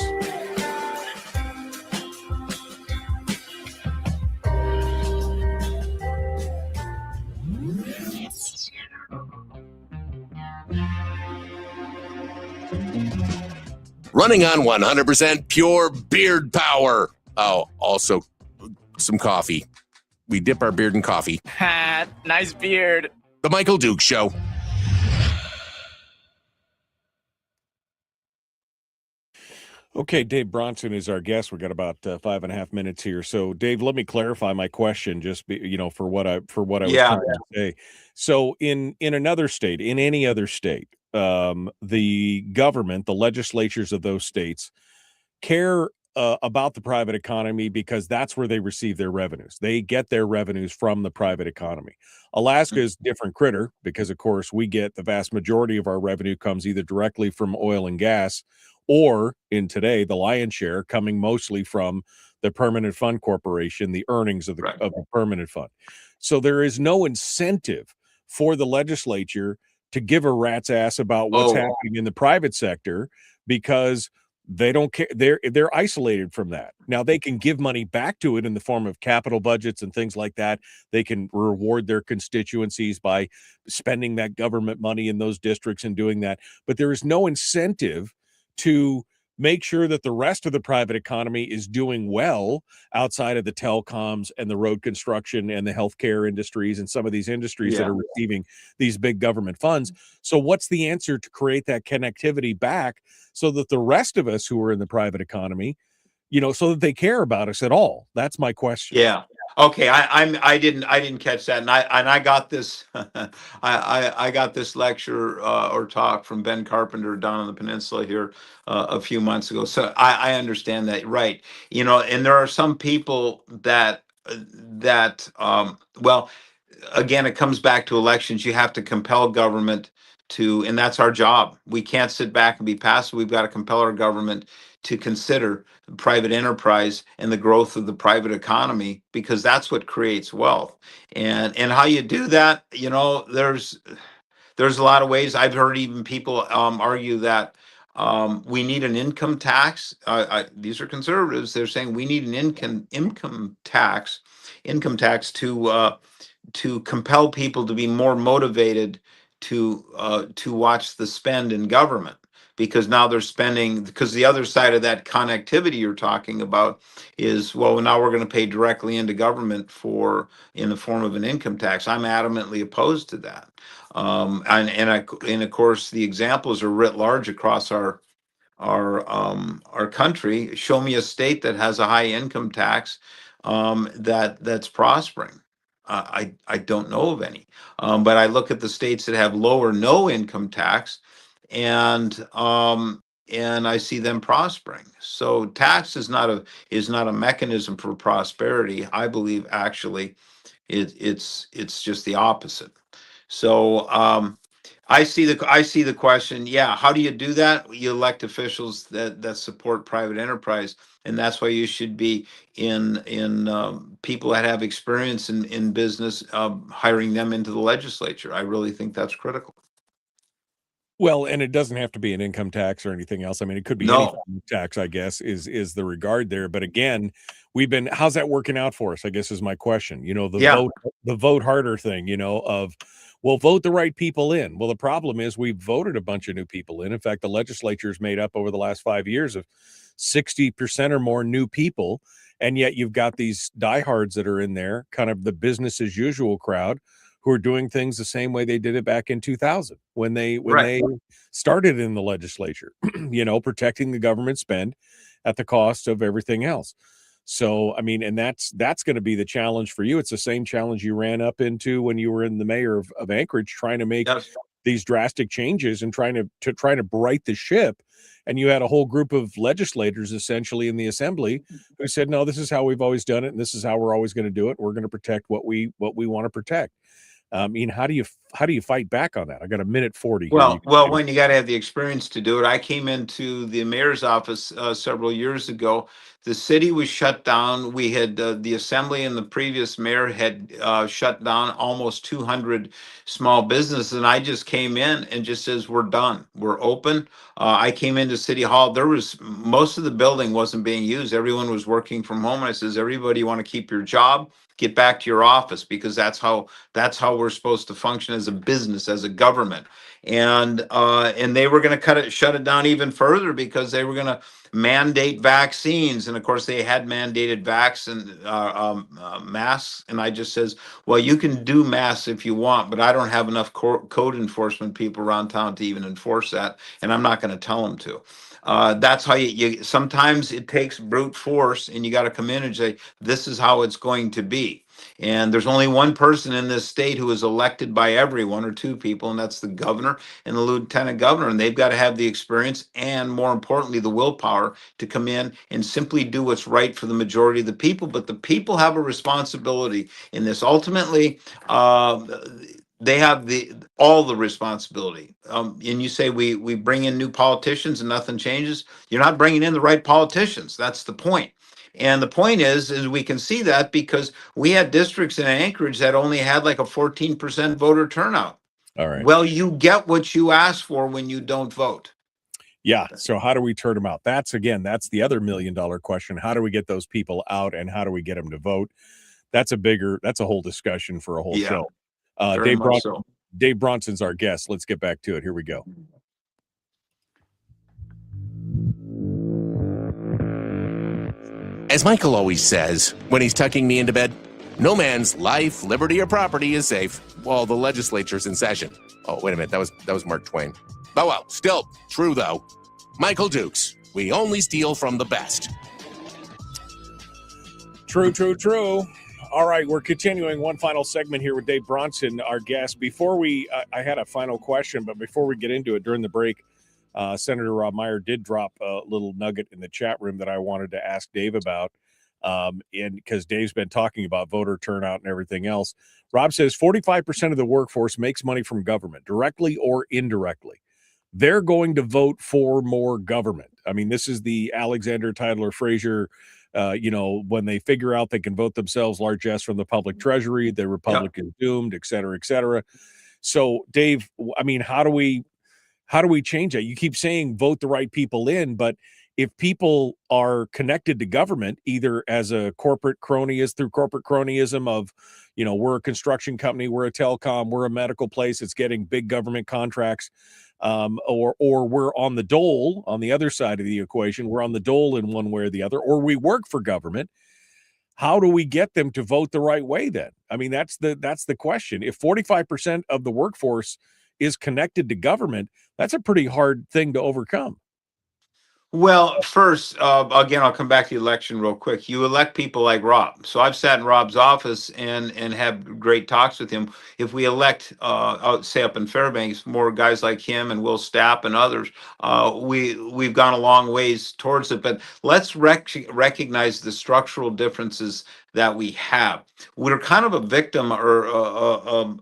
Running on 100% pure beard power. Oh, also some coffee. We dip our beard in coffee. Ha, nice beard. The Michael Duke Show. Okay, Dave Bronson is our guest. We got about 5.5 minutes here. So, Dave, let me clarify my question, just for what I was trying to say. So, in another state, in any other state, the government, the legislatures of those states, care about the private economy because that's where they receive their revenues. They get their revenues from the private economy. Alaska is different critter because, of course, we get the vast majority of our revenue comes either directly from oil and gas or in today, the lion's share coming mostly from the Permanent Fund Corporation, the earnings of the Permanent Fund. So there is no incentive for the legislature to give a rat's ass about what's happening in the private sector because they don't care. They're isolated from that. Now they can give money back to it in the form of capital budgets and things like that. They can reward their constituencies by spending that government money in those districts and doing that. But there is no incentive to make sure that the rest of the private economy is doing well outside of the telecoms and the road construction and the healthcare industries and some of these industries that are receiving these big government funds. So what's the answer to create that connectivity back so that the rest of us who are in the private economy, so that they care about us at all? That's my question. Yeah. Okay. I didn't catch that, and I got this. I got this lecture or talk from Ben Carpenter down on the peninsula here a few months ago. So I understand that, right? And there are some people that well, again, it comes back to elections. You have to compel government and that's our job. We can't sit back and be passive. We've got to compel our government to consider private enterprise and the growth of the private economy because that's what creates wealth. And how you do that, there's a lot of ways. I've heard even people argue that we need an income tax. These are conservatives. They're saying we need an income tax to compel people to be more motivated to watch the spend in government, because now they're spending, because the other side of that connectivity you're talking about is, well, now we're going to pay directly into government in the form of an income tax. I'm adamantly opposed to that. And of course the examples are writ large across our country. Show me a state that has a high income tax that's prospering. I don't know of any, but I look at the states that have low or no income tax, and and I see them prospering. So tax is not a mechanism for prosperity. I believe actually it's just the opposite. So I see the question. Yeah, how do you do that? You elect officials that support private enterprise, and that's why you should be in people that have experience in business, hiring them into the legislature. I really think that's critical. Well, and it doesn't have to be an income tax or anything else. I mean, it could be any No, form of tax, I guess, is the regard there. But again, how's that working out for us? I guess is my question. yeah, The vote harder thing, well, vote the right people in. Well, the problem is we've voted a bunch of new people in. In fact, the legislature is made up over the last 5 years of 60% or more new people. And yet you've got these diehards that are in there, kind of the business as usual crowd, who are doing things the same way they did it back in 2000 when they right. started in the legislature, protecting the government spend at the cost of everything else. So, I mean, and that's going to be the challenge for you. It's the same challenge you ran up into when you were in the mayor of Anchorage, trying to make Yes. these drastic changes and trying to right the ship. And you had a whole group of legislators essentially in the assembly who said, no, this is how we've always done it, and this is how we're always going to do it. We're going to protect what we want to protect. I mean, how do you fight back on that? I got a minute 40 here. Well, when you got to have the experience to do it. I came into the mayor's office several years ago. The city was shut down. We had the assembly and the previous mayor had shut down almost 200 small businesses, and I just came in and just says, "We're done. We're open." I came into City Hall. There was most of the building wasn't being used. Everyone was working from home. And I says, "Everybody, want to keep your job? Get back to your office, because that's how we're supposed to function as a business, as a government." And they were going to shut it down even further, because they were going to mandate vaccines, and of course they had mandated masks. And I just says, well, you can do masks if you want, but I don't have enough code enforcement people around town to even enforce that, and I'm not going to tell them to. That's how you sometimes it takes brute force, and you got to come in and say, this is how it's going to be. And there's only one person in this state who is elected by everyone, or two people, and that's the governor and the lieutenant governor. And they've got to have the experience and, more importantly, the willpower to come in and simply do what's right for the majority of the people. But the people have a responsibility in this. Ultimately, they have all the responsibility. And you say we bring in new politicians and nothing changes. You're not bringing in the right politicians. That's the point. And the point is we can see that because we had districts in Anchorage that only had like a 14% voter turnout. All right. Well, you get what you ask for when you don't vote. Yeah. So how do we turn them out? That's the other $1 million question. How do we get those people out, and how do we get them to vote? That's a whole discussion for a whole show. Dave Bronson's our guest. Let's get back to it. Here we go. As Michael always says when he's tucking me into bed, no man's life, liberty, or property is safe while the legislature's in session. Oh, wait a minute. That was Mark Twain. Oh, well, still true, though. Michael Dukes, we only steal from the best. True. All right, we're continuing one final segment here with Dave Bronson, our guest. Before I had a final question, but before we get into it, during the break, Senator Rob Meyer did drop a little nugget in the chat room that I wanted to ask Dave about. And because Dave's been talking about voter turnout and everything else. Rob says 45% of the workforce makes money from government, directly or indirectly. They're going to vote for more government. I mean, this is the Alexander Tyler Frazier, when they figure out they can vote themselves largesse from the public treasury, the republic is doomed, et cetera, et cetera. So, Dave, I mean, how do we change that? You keep saying vote the right people in, but if people are connected to government, either as a corporate cronyism, through corporate cronyism of, we're a construction company, we're a telecom, we're a medical place, it's getting big government contracts, or we're on the dole on the other side of the equation, we're on the dole in one way or the other, or we work for government. How do we get them to vote the right way then? I mean, that's the question. If 45% of the workforce is connected to government, that's a pretty hard thing to overcome. Well, first, again, I'll come back to the election real quick. You elect people like Rob. So I've sat in Rob's office and have great talks with him. If we elect, say up in Fairbanks, more guys like him and Will Stapp and others, we've gone a long ways towards it. But let's recognize the structural differences that we have. We're kind of a victim or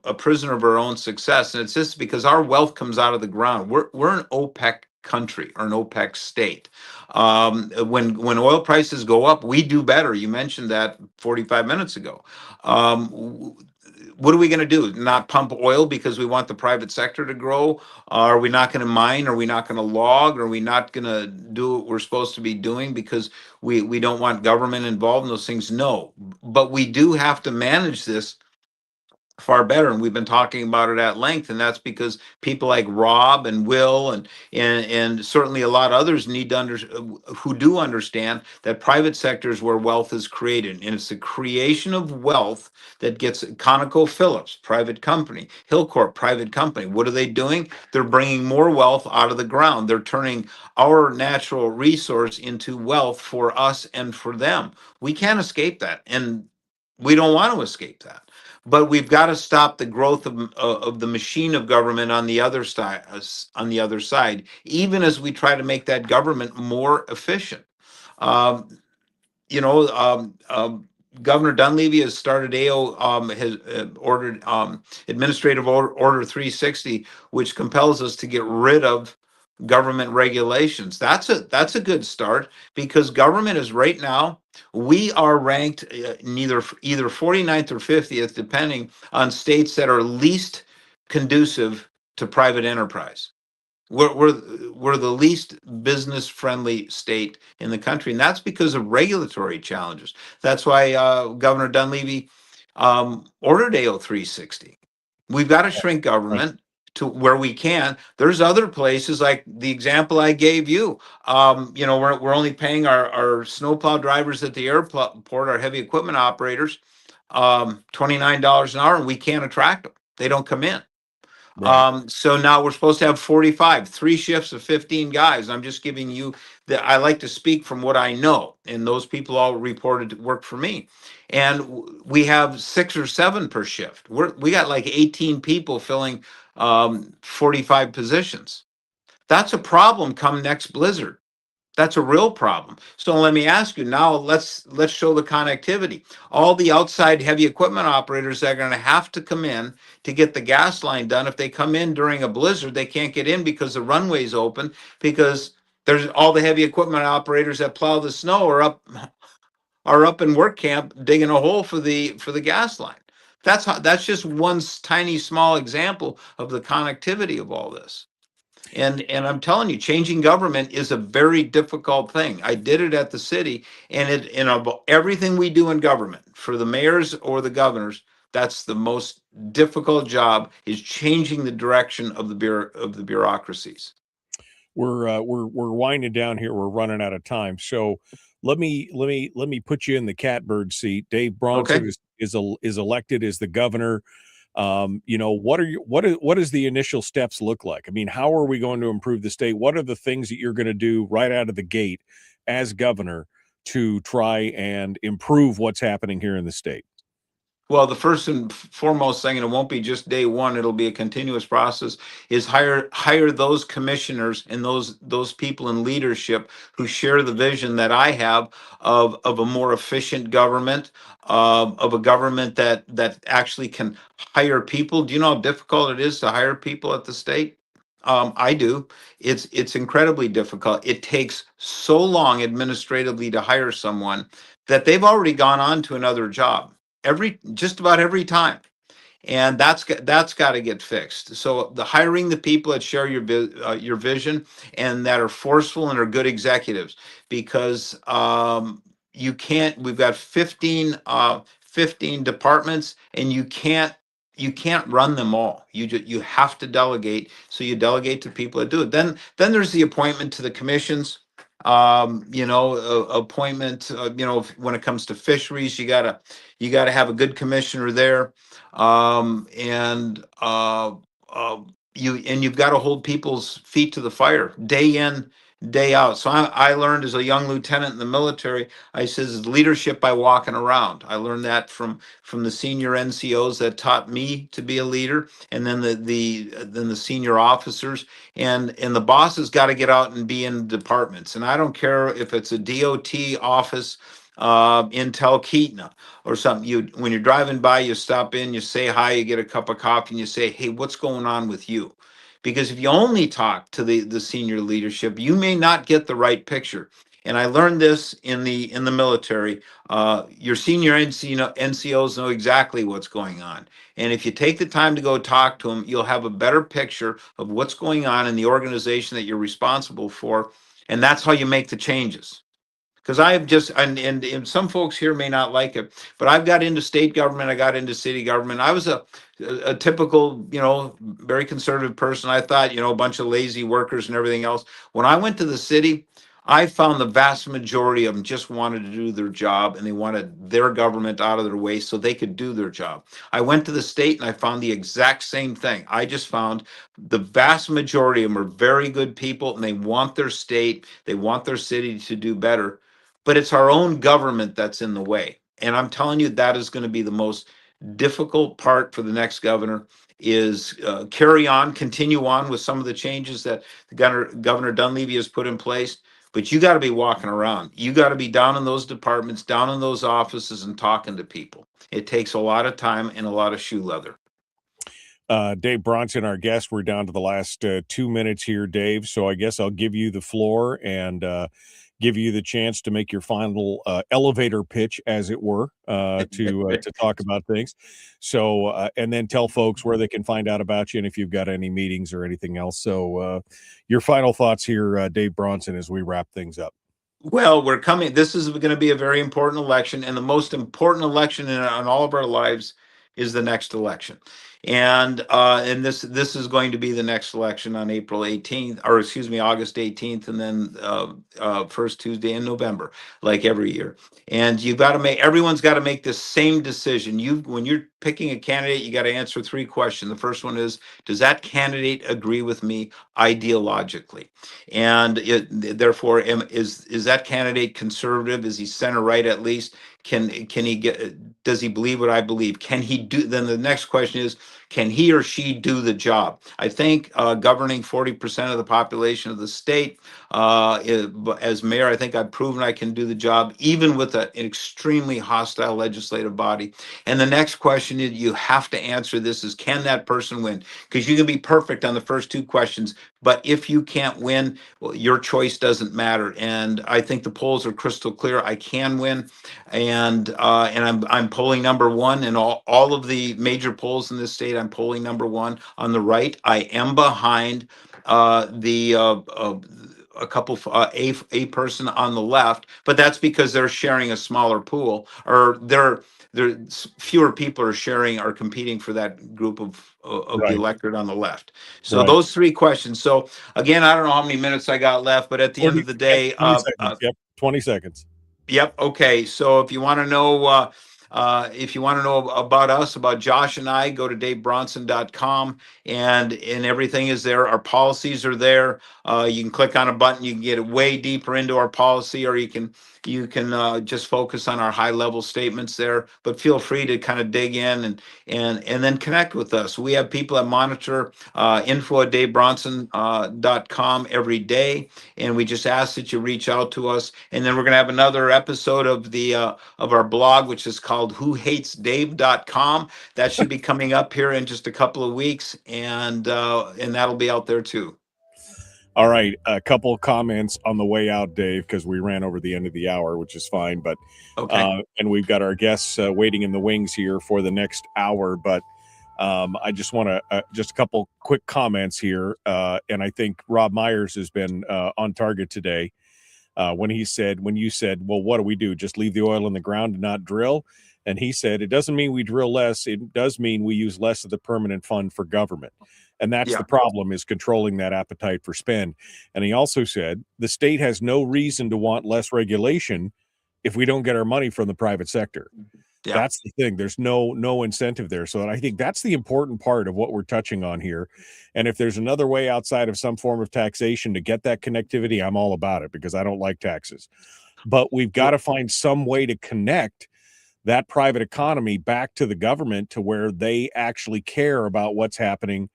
a prisoner of our own success, and it's just because our wealth comes out of the ground. We're an OPEC country or an OPEC state. When oil prices go up, we do better. You mentioned that 45 minutes ago. What are we going to do? Not pump oil because we want the private sector to grow? Are we not going to mine? Are we not going to log? Are we not going to do what we're supposed to be doing because we don't want government involved in those things? No, but we do have to manage this far better, and we've been talking about it at length, and that's because people like Rob and Will and certainly a lot of others need to who do understand that private sector is where wealth is created, and it's the creation of wealth that gets ConocoPhillips, private company, Hillcorp, private company. What are they doing? They're bringing more wealth out of the ground. They're turning our natural resource into wealth for us and for them. We can't escape that, and we don't want to escape that, but we've got to stop the growth of the machine of government on the other side. Even as we try to make that government more efficient. Um, you know, Governor Dunleavy has started has ordered Administrative Order 360, which compels us to get rid of government regulations. That's a good start because government is right now, we are ranked either 49th or 50th, depending on states that are least conducive to private enterprise. We're the least business friendly state in the country, and that's because of regulatory challenges. That's why Governor Dunleavy ordered AO 360. We've got to shrink government to where we can. There's other places like the example I gave you. We're only paying our snowplow drivers at the airport, our heavy equipment operators, $29 an hour, and we can't attract them. They don't come in. So now we're supposed to have 45, 3 shifts of 15 guys. I'm just giving you I like to speak from what I know, and those people all reported to work for me. And we have 6 or 7 per shift. We got like 18 people filling 45 positions. That's a problem come next blizzard. That's a real problem. So let me ask you now, let's show the connectivity. All the outside heavy equipment operators are going to have to come in to get the gas line done. If they come in during a blizzard, they can't get in because the runway's open, because there's all the heavy equipment operators that plow the snow are up in work camp digging a hole for the gas line. That's just one tiny small example of the connectivity of all this. And I'm telling you, changing government is a very difficult thing. I did it at the city, and everything we do in government, for the mayors or the governors, that's the most difficult job, is changing the direction of the bureaucracies. We're winding down here. We're running out of time. So let me put you in the catbird seat. Dave Bronson is elected as the governor. What does the initial steps look like? I mean, how are we going to improve the state? What are the things that you're going to do right out of the gate as governor to try and improve what's happening here in the state? Well, the first and foremost thing, and it won't be just day one, it'll be a continuous process, is hire those commissioners and those people in leadership who share the vision that I have of a more efficient government, of a government that actually can hire people. Do you know how difficult it is to hire people at the state? I do. It's incredibly difficult. It takes so long administratively to hire someone that they've already gone on to another job just about every time, and that's got to get fixed. So the hiring the people that share your vision and that are forceful and are good executives, because you can't. We've got 15 departments, and you can't run them all. You have to delegate. So you delegate to people that do it. Then there's the appointment to the commissions. Appointment. When it comes to fisheries, you gotta have a good commissioner there, you've got to hold people's feet to the fire day in, day out. So I learned as a young lieutenant in the military, I says leadership by walking around. I learned that from the senior NCOs that taught me to be a leader, and then the senior officers, and the bosses got to get out and be in departments. And I don't care if it's a DOT office in Talkeetna or something. You, when you're driving by, you stop in, you say hi, you get a cup of coffee, and you say, hey, what's going on with you? Because if you only talk to the senior leadership, you may not get the right picture. And I learned this in the military. Your senior NCOs know exactly what's going on. And if you take the time to go talk to them, you'll have a better picture of what's going on in the organization that you're responsible for. And that's how you make the changes. Because I've just, and some folks here may not like it, but I've got into state government, I got into city government. I was a typical, very conservative person. I thought, a bunch of lazy workers and everything else. When I went to the city, I found the vast majority of them just wanted to do their job, and they wanted their government out of their way so they could do their job. I went to the state and I found the exact same thing. I just found the vast majority of them are very good people, and they want their state, they want their city to do better. But it's our own government that's in the way. And I'm telling you, that is going to be the most difficult part for the next governor, is continue on with some of the changes that the Governor Dunleavy has put in place. But you got to be walking around. You got to be down in those departments, down in those offices, and talking to people. It takes a lot of time and a lot of shoe leather. Dave Bronson, our guest. We're down to the last 2 minutes here, Dave. So I guess I'll give you the floor and give you the chance to make your final elevator pitch, as it were, to talk about things. So, and then tell folks where they can find out about you and if you've got any meetings or anything else. So, your final thoughts here, Dave Bronson, as we wrap things up. Well, we're coming. This is going to be a very important election, and the most important election in all of our lives is the next election. And this is going to be the next election on April 18th, or excuse me, August 18th, and then first Tuesday in November, like every year. And everyone's got to make the same decision. When you're picking a candidate, you got to answer 3 questions. The first one is, does that candidate agree with me ideologically? And therefore, is that candidate conservative? Is he center right at least? Does he believe what I believe? Can he do? Then the next question is, can he or she do the job? I think governing 40% of the population of the state, as mayor, I think I've proven I can do the job, even with an extremely hostile legislative body. And the next question is, you have to answer this, is, can that person win? Because you can be perfect on the first 2 questions, but if you can't win, well, your choice doesn't matter. And I think the polls are crystal clear. I can win, and I'm polling number 1 in all of the major polls in this state. I'm polling number 1 on the right. I am behind a couple a person on the left, but that's because they're sharing a smaller pool, or there fewer people are competing for that group of Right. the electorate on the left. So Right. those 3 questions. So again, I don't know how many minutes I got left, but at the end of the day, 20 seconds. Yep, 20 seconds. Yep. Okay. So if you want to know, about us, about Josh and I, go to davebronson.com, and everything is there. Our policies are there. You can click on a button. You can get way deeper into our policy, or you can just focus on our high level statements there. But feel free to kind of dig in and then connect with us. We have people that monitor info@davebronson.com every day, and we just ask that you reach out to us. And then we're going to have another episode of our blog, which is called whohatesdave.com. That should be coming up here in just a couple of weeks, and that'll be out there too. All right, a couple of comments on the way out, Dave, because we ran over the end of the hour, which is fine. But Okay. and we've got our guests waiting in the wings here for the next hour. But I just want to just a couple quick comments here, and I think Rob Myers has been on target today when you said, "Well, what do we do? Just leave the oil in the ground and not drill?" And he said, "It doesn't mean we drill less. It does mean we use less of the permanent fund for government." And that's Yeah. the problem, is controlling that appetite for spend. And he also said the state has no reason to want less regulation if we don't get our money from the private sector. Yeah. That's the thing. There's no incentive there. So I think that's the important part of what we're touching on here. And if there's another way outside of some form of taxation to get that connectivity, I'm all about it because I don't like taxes. But we've got to find some way to connect that private economy back to the government to where they actually care about what's happening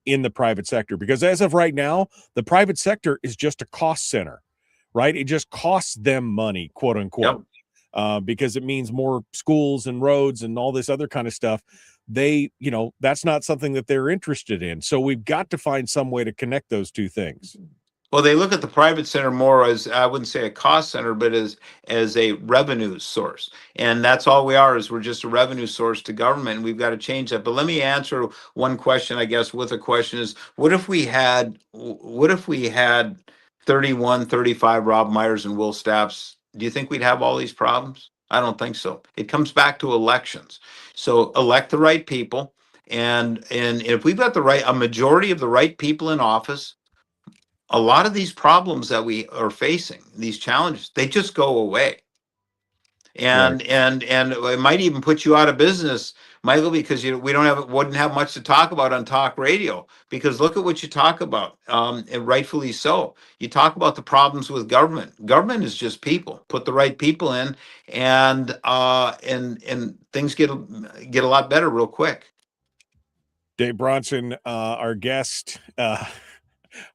in the private sector. Because as of right now, the private sector is just a cost center, right? It just costs them money, quote unquote. Yep. Because it means more schools and roads and all this other kind of stuff. They, that's not something that they're interested in. So we've got to find some way to connect those two things. Well, they look at the private center more as, I wouldn't say a cost center, but as a revenue source. And that's all we are, is we're just a revenue source to government. And we've got to change that. But let me answer one question, I guess, with a question is, what if we had 31, 35 Rob Myers and Will Stapps? Do you think we'd have all these problems? I don't think so. It comes back to elections. So elect the right people. And if we've got a majority of the right people in office, a lot of these problems that we are facing, these challenges, they just go away. And it might even put you out of business, Michael, because wouldn't have much to talk about on talk radio. Because look at what you talk about, and rightfully so. You talk about the problems with government. Government is just people. Put the right people in, and things get a lot better real quick. Dave Bronson, our guest.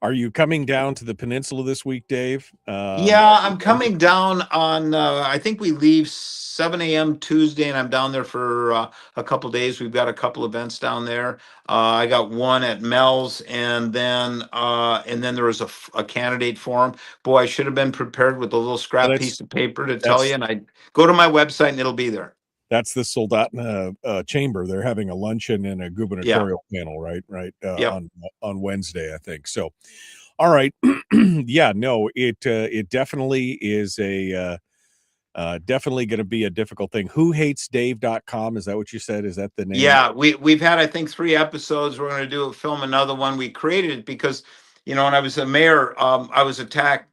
Are you coming down to the peninsula this week, Dave? Yeah, I'm coming down on, I think we leave 7 a.m. Tuesday, and I'm down there for a couple days. We've got a couple events down there. I got one at Mel's, and then there was a candidate forum. Boy, I should have been prepared with a little scrap piece of paper to tell you, and I go to my website and it'll be there. That's the Soldatna chamber. They're having a luncheon and a gubernatorial panel, right? On Wednesday, I think. So, all right. Yeah, no, it definitely is definitely going to be a difficult thing. WhoHatesDave.com. Is that what you said? Is that the name? Yeah, we've had, I think, 3 episodes. We're going to film another one. We created it because, when I was a mayor, I was attacked,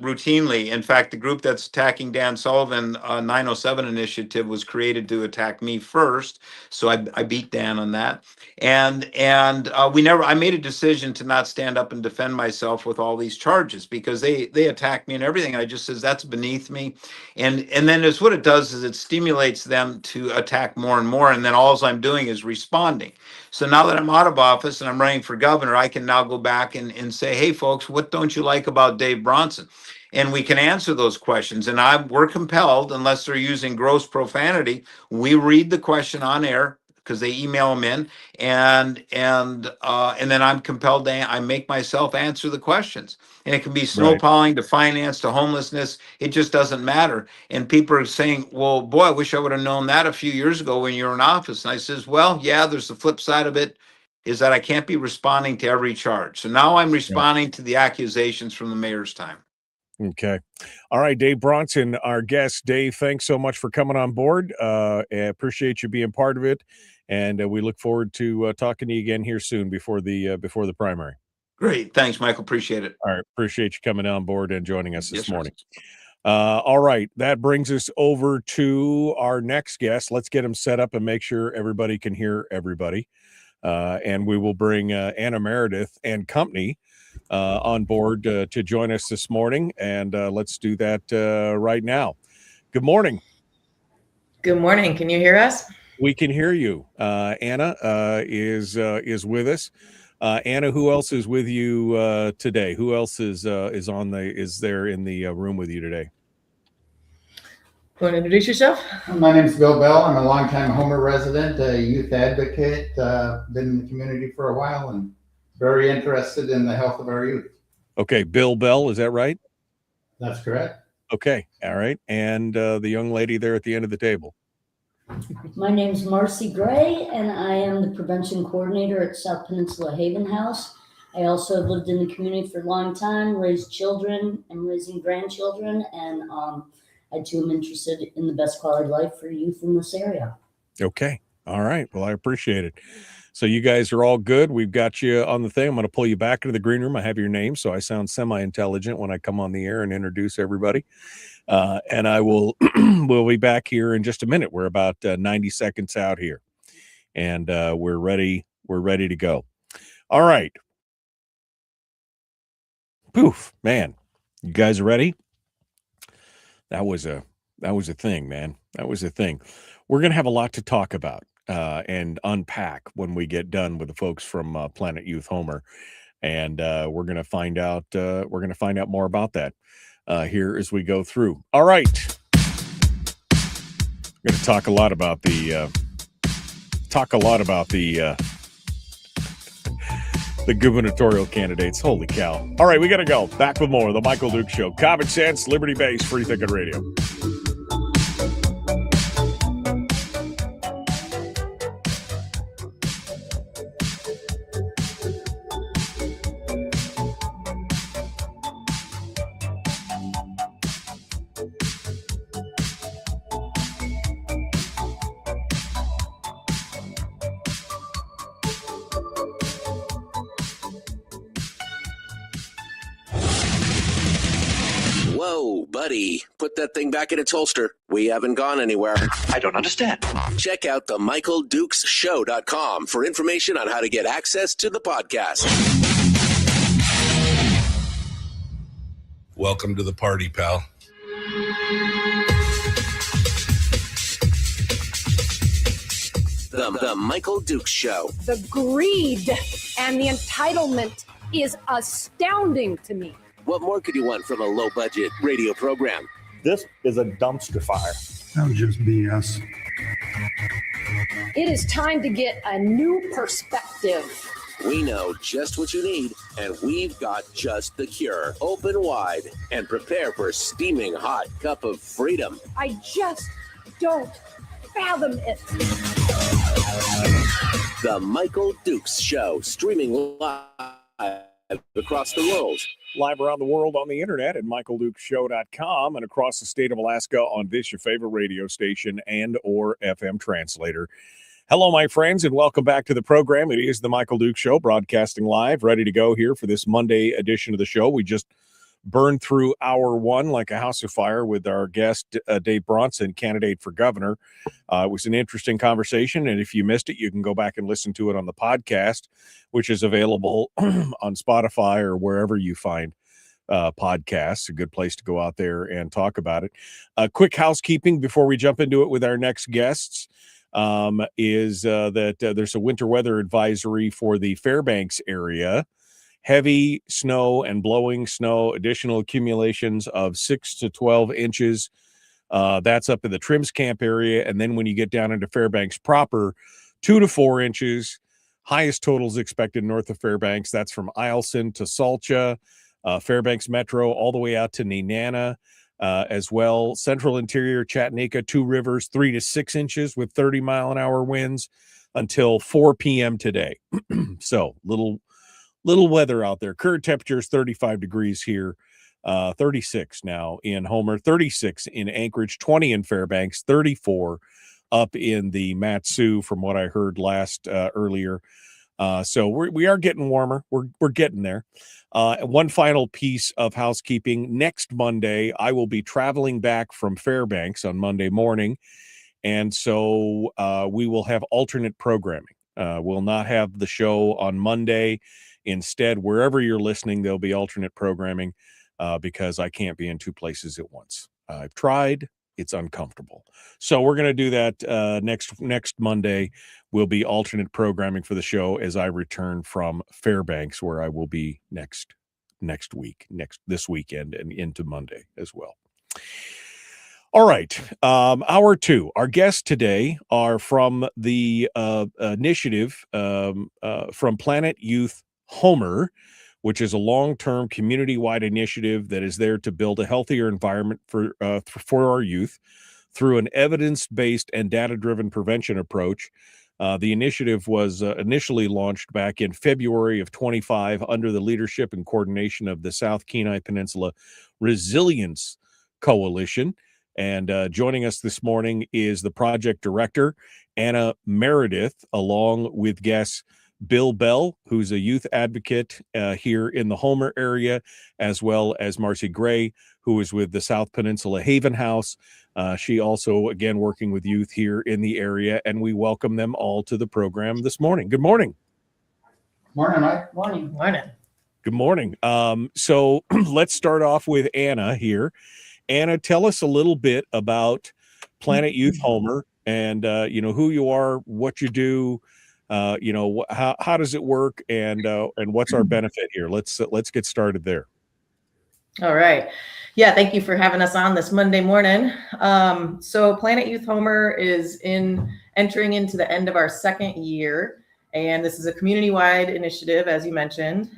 routinely. In fact, the group that's attacking Dan Sullivan, 907 Initiative, was created to attack me first. So I beat Dan on that. And I made a decision to not stand up and defend myself with all these charges, because they attack me and everything. I just says that's beneath me. And then it's what it does is it stimulates them to attack more and more. And then all I'm doing is responding. So now that I'm out of office and I'm running for governor, I can now go back and say, hey, folks, what don't you like about Dave Bronson? And we can answer those questions. And we're compelled, unless they're using gross profanity, we read the question on air because they email them in, and then I'm compelled I make myself answer the questions. And it can be snow plowing to finance to homelessness. It just doesn't matter. And people are saying, well, boy, I wish I would have known that a few years ago when you were in office. And I says, well, yeah, there's the flip side of it, is that I can't be responding to every charge. So now I'm responding to the accusations from the mayor's time. Okay. All right, Dave Bronson, our guest. Dave, thanks so much for coming on board. I appreciate you being part of it. And we look forward to talking to you again here soon before the primary. Great. Thanks, Michael. Appreciate it. All right. Appreciate you coming on board and joining us this morning. All right. That brings us over to our next guest. Let's get him set up and make sure everybody can hear everybody. And we will bring Anna Meredith and company on board to join us this morning. And let's do that right now. Good morning. Good morning. Can you hear us? We can hear you. Anna is with us. Anna, who else is with you today? Who else is there in the room with you today? Want to introduce yourself? My name is Bill Bell. I'm a longtime Homer resident, a youth advocate, been in the community for a while and very interested in the health of our youth. Okay, Bill Bell, is that right? That's correct. Okay, all right. And the young lady there at the end of the table. My name's Marcy Gray, and I am the prevention coordinator at South Peninsula Haven House. I also have lived in the community for a long time, raised children, and raising grandchildren, and I too am interested in the best quality life for youth in this area. Okay. All right. Well, I appreciate it. So you guys are all good. We've got you on the thing. I'm going to pull you back into the green room. I have your name, so I sound semi-intelligent when I come on the air and introduce everybody. And I will we'll be back here in just a minute. We're about 90 seconds out here, and we're ready. We're ready to go. All right. Poof, man. You guys ready? That was a thing, man. That was a thing. We're going to have a lot to talk about and unpack when we get done with the folks from Planet Youth Homer, and we're going to find out more about that here as we go through. All right. We're going to talk a lot about the the gubernatorial candidates. Holy cow. All right, we got to go. Back with more of The Michael Duke Show. Common sense, liberty-based, free thinking radio. Whoa, buddy. Put that thing back in its holster. We haven't gone anywhere. I don't understand. Check out themichaeldukesshow.com for information on how to get access to the podcast. Welcome to the party, pal. The Michael Dukes Show. The greed and the entitlement is astounding to me. What more could you want from a low-budget radio program? This is a dumpster fire. That was just BS. It is time to get a new perspective. We know just what you need, and we've got just the cure. Open wide and prepare for a steaming hot cup of freedom. I just don't fathom it. The Michael Dukes Show, streaming live across the world. Live around the world on the internet at michaeldukeshow.com and across the state of Alaska on this, your favorite radio station and or FM translator. Hello, my friends, and welcome back to the program. It is the Michael Duke Show, broadcasting live, ready to go here for this Monday edition of the show. We just burned through hour one like a house of fire with our guest, Dave Bronson, candidate for governor. It was an interesting conversation, and if you missed it, you can go back and listen to it on the podcast, which is available on Spotify or wherever you find podcasts. A good place to go out there and talk about it. Quick housekeeping before we jump into it with our next guests is that there's a winter weather advisory for the Fairbanks area. Heavy snow and blowing snow, additional accumulations of 6 to 12 inches. That's up in the Trims Camp area. And then when you get down into Fairbanks proper, 2 to 4 inches. Highest totals expected north of Fairbanks. That's from Eielson to Salcha, Fairbanks Metro, all the way out to Nenana as well. Central interior, Chattanooga, Two Rivers, 3 to 6 inches with 30-mile-an-hour winds until 4 p.m. today. So little weather out there. Current temperature is 35 degrees here, 36 now in Homer, 36 in Anchorage, 20 in Fairbanks, 34 up in the Mat-Su from what I heard earlier. So we are getting warmer. We're getting there. One final piece of housekeeping. Next Monday, I will be traveling back from Fairbanks on Monday morning. And so we will have alternate programming. We'll not have the show on Monday. Instead, wherever you're listening, there'll be alternate programming because I can't be in two places at once. I've tried. It's uncomfortable. So we're going to do that next Monday. Will be alternate programming for the show as I return from Fairbanks, where I will be this weekend and into Monday as well. All right. Hour two. Our guests today are from the initiative from Planet Youth Homer, which is a long-term community-wide initiative that is there to build a healthier environment for our youth through an evidence-based and data-driven prevention approach. The initiative was initially launched back in February of 25 under the leadership and coordination of the South Kenai Peninsula Resilience Coalition. And joining us this morning is the project director, Anna Meredith, along with guests Bill Bell, who's a youth advocate here in the Homer area, as well as Marcy Gray, who is with the South Peninsula Haven House. She also, again, working with youth here in the area, and we welcome them all to the program this morning. Good morning. Morning, Mike. Morning. Morning. Good morning. So let's start off with Anna here. Anna, tell us a little bit about Planet Youth Homer and, who you are, what you do, how does it work, and what's our benefit here? Let's get started there. All right. Yeah, thank you for having us on this Monday morning. So Planet Youth Homer is entering into the end of our second year. And this is a community-wide initiative, as you mentioned,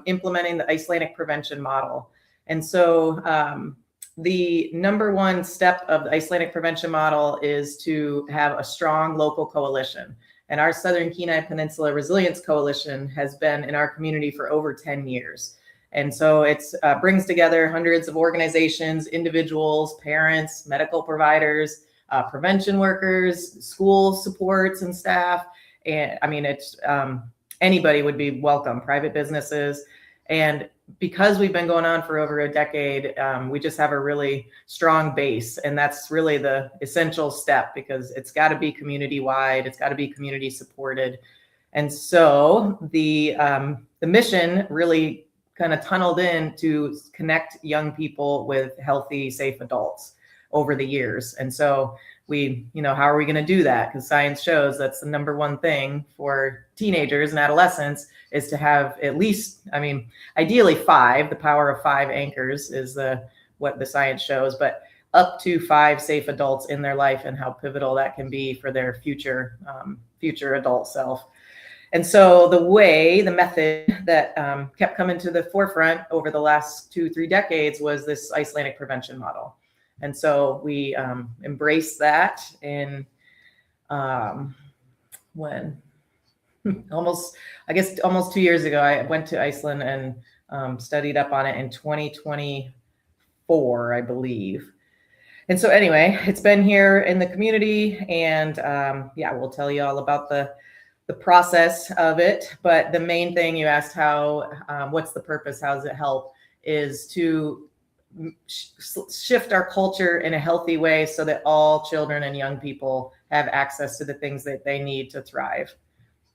implementing the Icelandic prevention model. And so the number one step of the Icelandic prevention model is to have a strong local coalition. And our Southern Kenai Peninsula Resilience Coalition has been in our community for over 10 years. And so it brings together hundreds of organizations, individuals, parents, medical providers, prevention workers, school supports and staff. And I mean, it's anybody would be welcome, private businesses. And because we've been going on for over a decade, we just have a really strong base. And that's really the essential step, because it's got to be community wide. It's got to be community supported. And so the mission really kind of tunneled in to connect young people with healthy, safe adults over the years. And so how are we going to do that? Because science shows that's the number one thing for teenagers and adolescents is to have at least, ideally 5. The power of 5 anchors is what the science shows, but up to 5 safe adults in their life, and how pivotal that can be for their future adult self. And so the method that kept coming to the forefront over the last 2-3 decades was this Icelandic prevention model. And so we embraced that in almost 2 years ago. I went to Iceland and studied up on it in 2024, I believe. And so anyway, it's been here in the community, and we'll tell you all about the process of it. But the main thing you asked, what's the purpose? How does it help? Is to shift our culture in a healthy way so that all children and young people have access to the things that they need to thrive.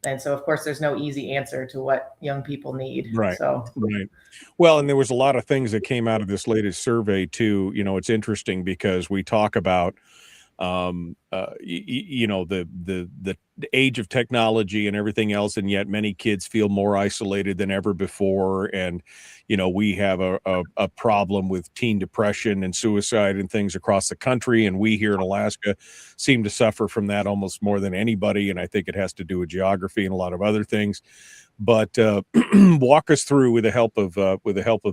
And so, of course, there's no easy answer to what young people need. Right. So, right. Well, and there was a lot of things that came out of this latest survey too. It's interesting because we talk about, the age of technology and everything else, and yet many kids feel more isolated than ever before. And we have a problem with teen depression and suicide and things across the country, and we here in Alaska seem to suffer from that almost more than anybody. And I think it has to do with geography and a lot of other things. But walk us through, with the help of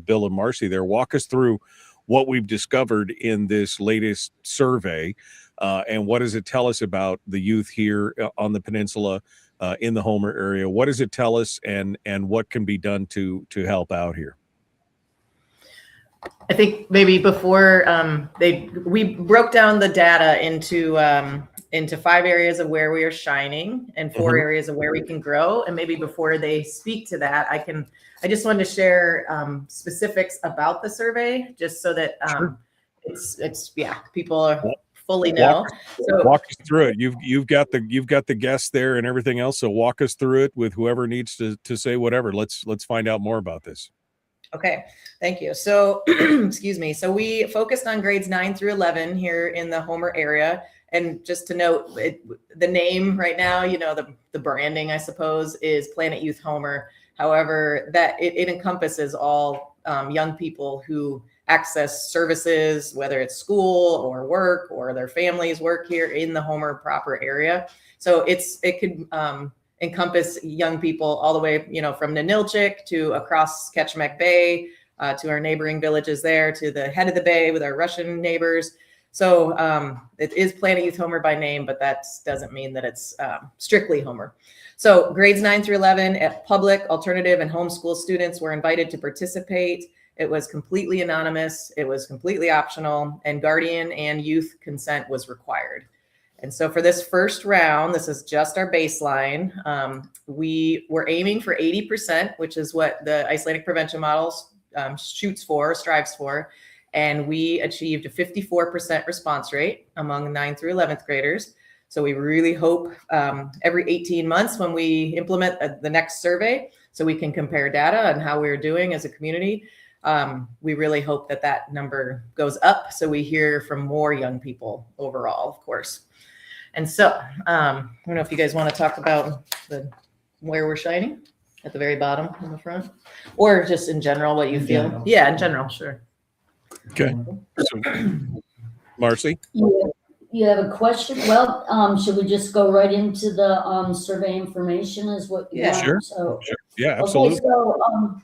Bill and Marcy there, walk us through what we've discovered in this latest survey. And what does it tell us about the youth here on the peninsula, in the Homer area? What does it tell us, and what can be done to help out here? I think maybe before we broke down the data into 5 areas of where we are shining and 4 areas of where we can grow. And maybe before they speak to that, I just wanted to share specifics about the survey, just so that people are fully know. Walk us through it. You've got the guests there and everything else. So walk us through it with whoever needs to say whatever. Let's find out more about this. Okay, thank you. So, excuse me. So we focused on grades 9 through 11 here in the Homer area. And just to note, the name right now, the branding, I suppose, is Planet Youth Homer. However, that it encompasses all young people who access services, whether it's school or work or their families work here in the Homer proper area. So it could encompass young people all the way, from Ninilchik to across Ketchimek Bay, to our neighboring villages there, to the head of the bay with our Russian neighbors. So it is Planet Youth Homer by name, but that doesn't mean that it's strictly Homer. So grades 9 through 11 at public, alternative, and homeschool students were invited to participate. It was completely anonymous. It was completely optional, and guardian and youth consent was required. And so for this first round, this is just our baseline. We were aiming for 80%, which is what the Icelandic prevention models strives for. And we achieved a 54% response rate among 9th through 11th graders. So we really hope every 18 months when we implement the next survey, so we can compare data and how we're doing as a community. We really hope that that number goes up, so we hear from more young people overall, of course. And so I don't know if you guys want to talk about where we're shining at the very bottom in the front, or just in general what you feel. General. Yeah, in general, sure. Okay. So, Marcy? You have a question? Well, should we just go right into the survey information is what you want? Sure. So, Sure. Yeah, absolutely. okay, so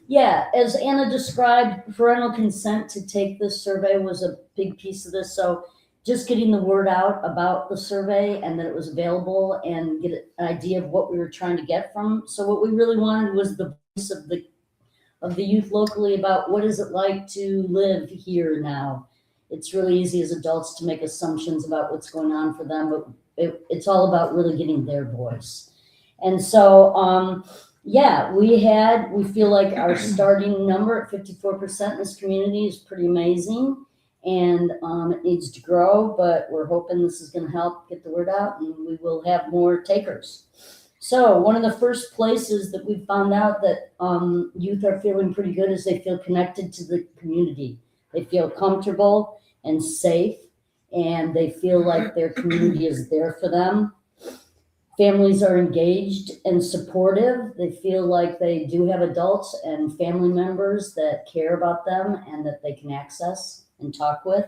yeah, as Anna described, parental consent to take this survey was a big piece of this. So just getting the word out about the survey and that it was available and get an idea of what we were trying to get from. So what we really wanted was the voice of the youth locally about what is it like to live here now. It's really easy as adults to make assumptions about what's going on for them, but it's all about really getting their voice. And so, yeah, we feel like our starting number at 54% in this community is pretty amazing, and it needs to grow, but we're hoping this is going to help get the word out and we will have more takers. So one of the first places that we found out that youth are feeling pretty good is they feel connected to the community. They feel comfortable and safe, and they feel like their community is there for them. Families are engaged and supportive. They feel like they do have adults and family members that care about them and that they can access and talk with.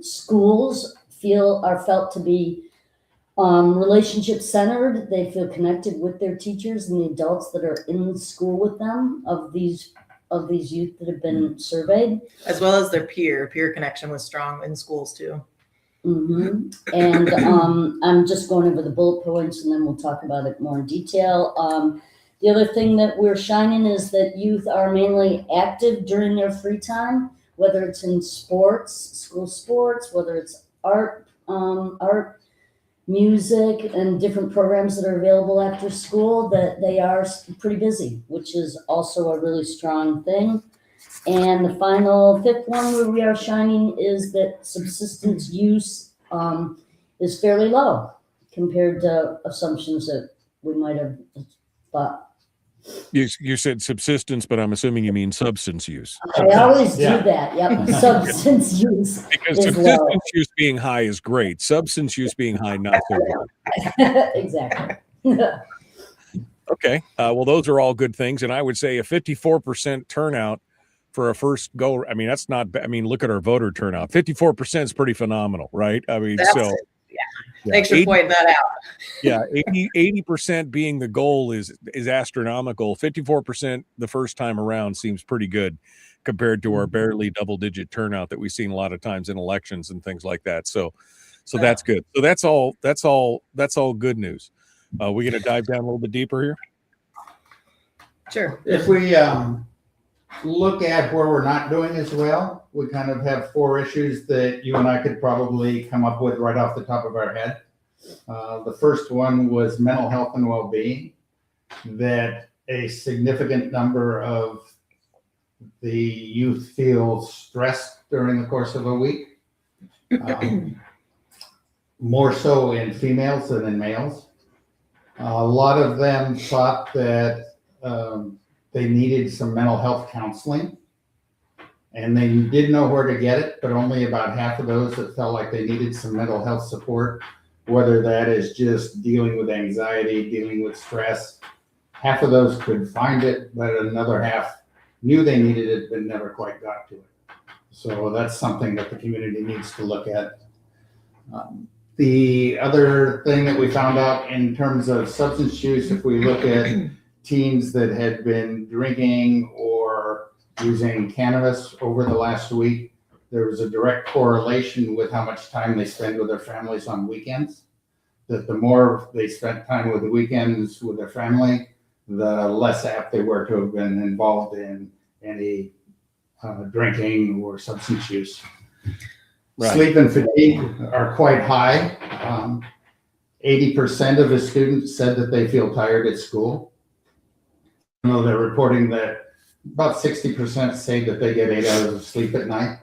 Schools are felt to be relationship centered. They feel connected with their teachers and the adults that are in school with them of these youth that have been surveyed. As well as their peer connection was strong in schools too. Mm-hmm. And I'm just going over the bullet points and then we'll talk about it more in detail. The other thing that we're shining is that youth are mainly active during their free time, whether it's in sports, school sports, whether it's art, music, and different programs that are available after school, that they are pretty busy, which is also a really strong thing. And the final fifth one where we are shining is that subsistence use is fairly low compared to assumptions that we might have thought. You said subsistence, but I'm assuming you mean substance use. I always do that. Yep. Substance use. Because is subsistence low. use being high is great. Substance use being high, not so good. Exactly. Okay. Well, those are all good things. And I would say a 54% turnout for a first go. I mean, that's not bad. I mean, look at our voter turnout. 54% is pretty phenomenal, right? I mean, Thanks for pointing that out. Yeah, 80% being the goal is astronomical. 54% the first time around seems pretty good compared to our barely double-digit turnout that we've seen a lot of times in elections and things like that. So that's good. So that's all good news. We're going to dive down a little bit deeper here. Sure. If we look at where we're not doing as well, we kind of have 4 issues that you and I could probably come up with right off the top of our head. The first one was mental health and well-being, that a significant number of the youth feel stressed during the course of a week, more so in females than in males. A lot of them thought that they needed some mental health counseling, and they did know where to get it, but only about half of those that felt like they needed some mental health support, whether that is just dealing with anxiety, dealing with stress. Half of those could find it, but another half knew they needed it, but never quite got to it. So that's something that the community needs to look at. The other thing that we found out in terms of substance use, if we look at teens that had been drinking or using cannabis over the last week, there was a direct correlation with how much time they spend with their families on weekends. That the more they spent time with the weekends with their family, the less apt they were to have been involved in any drinking or substance use. Right. Sleep and fatigue are quite high. 80% of the students said that they feel tired at school. You know, they're reporting that about 60% say that they get 8 hours of sleep at night.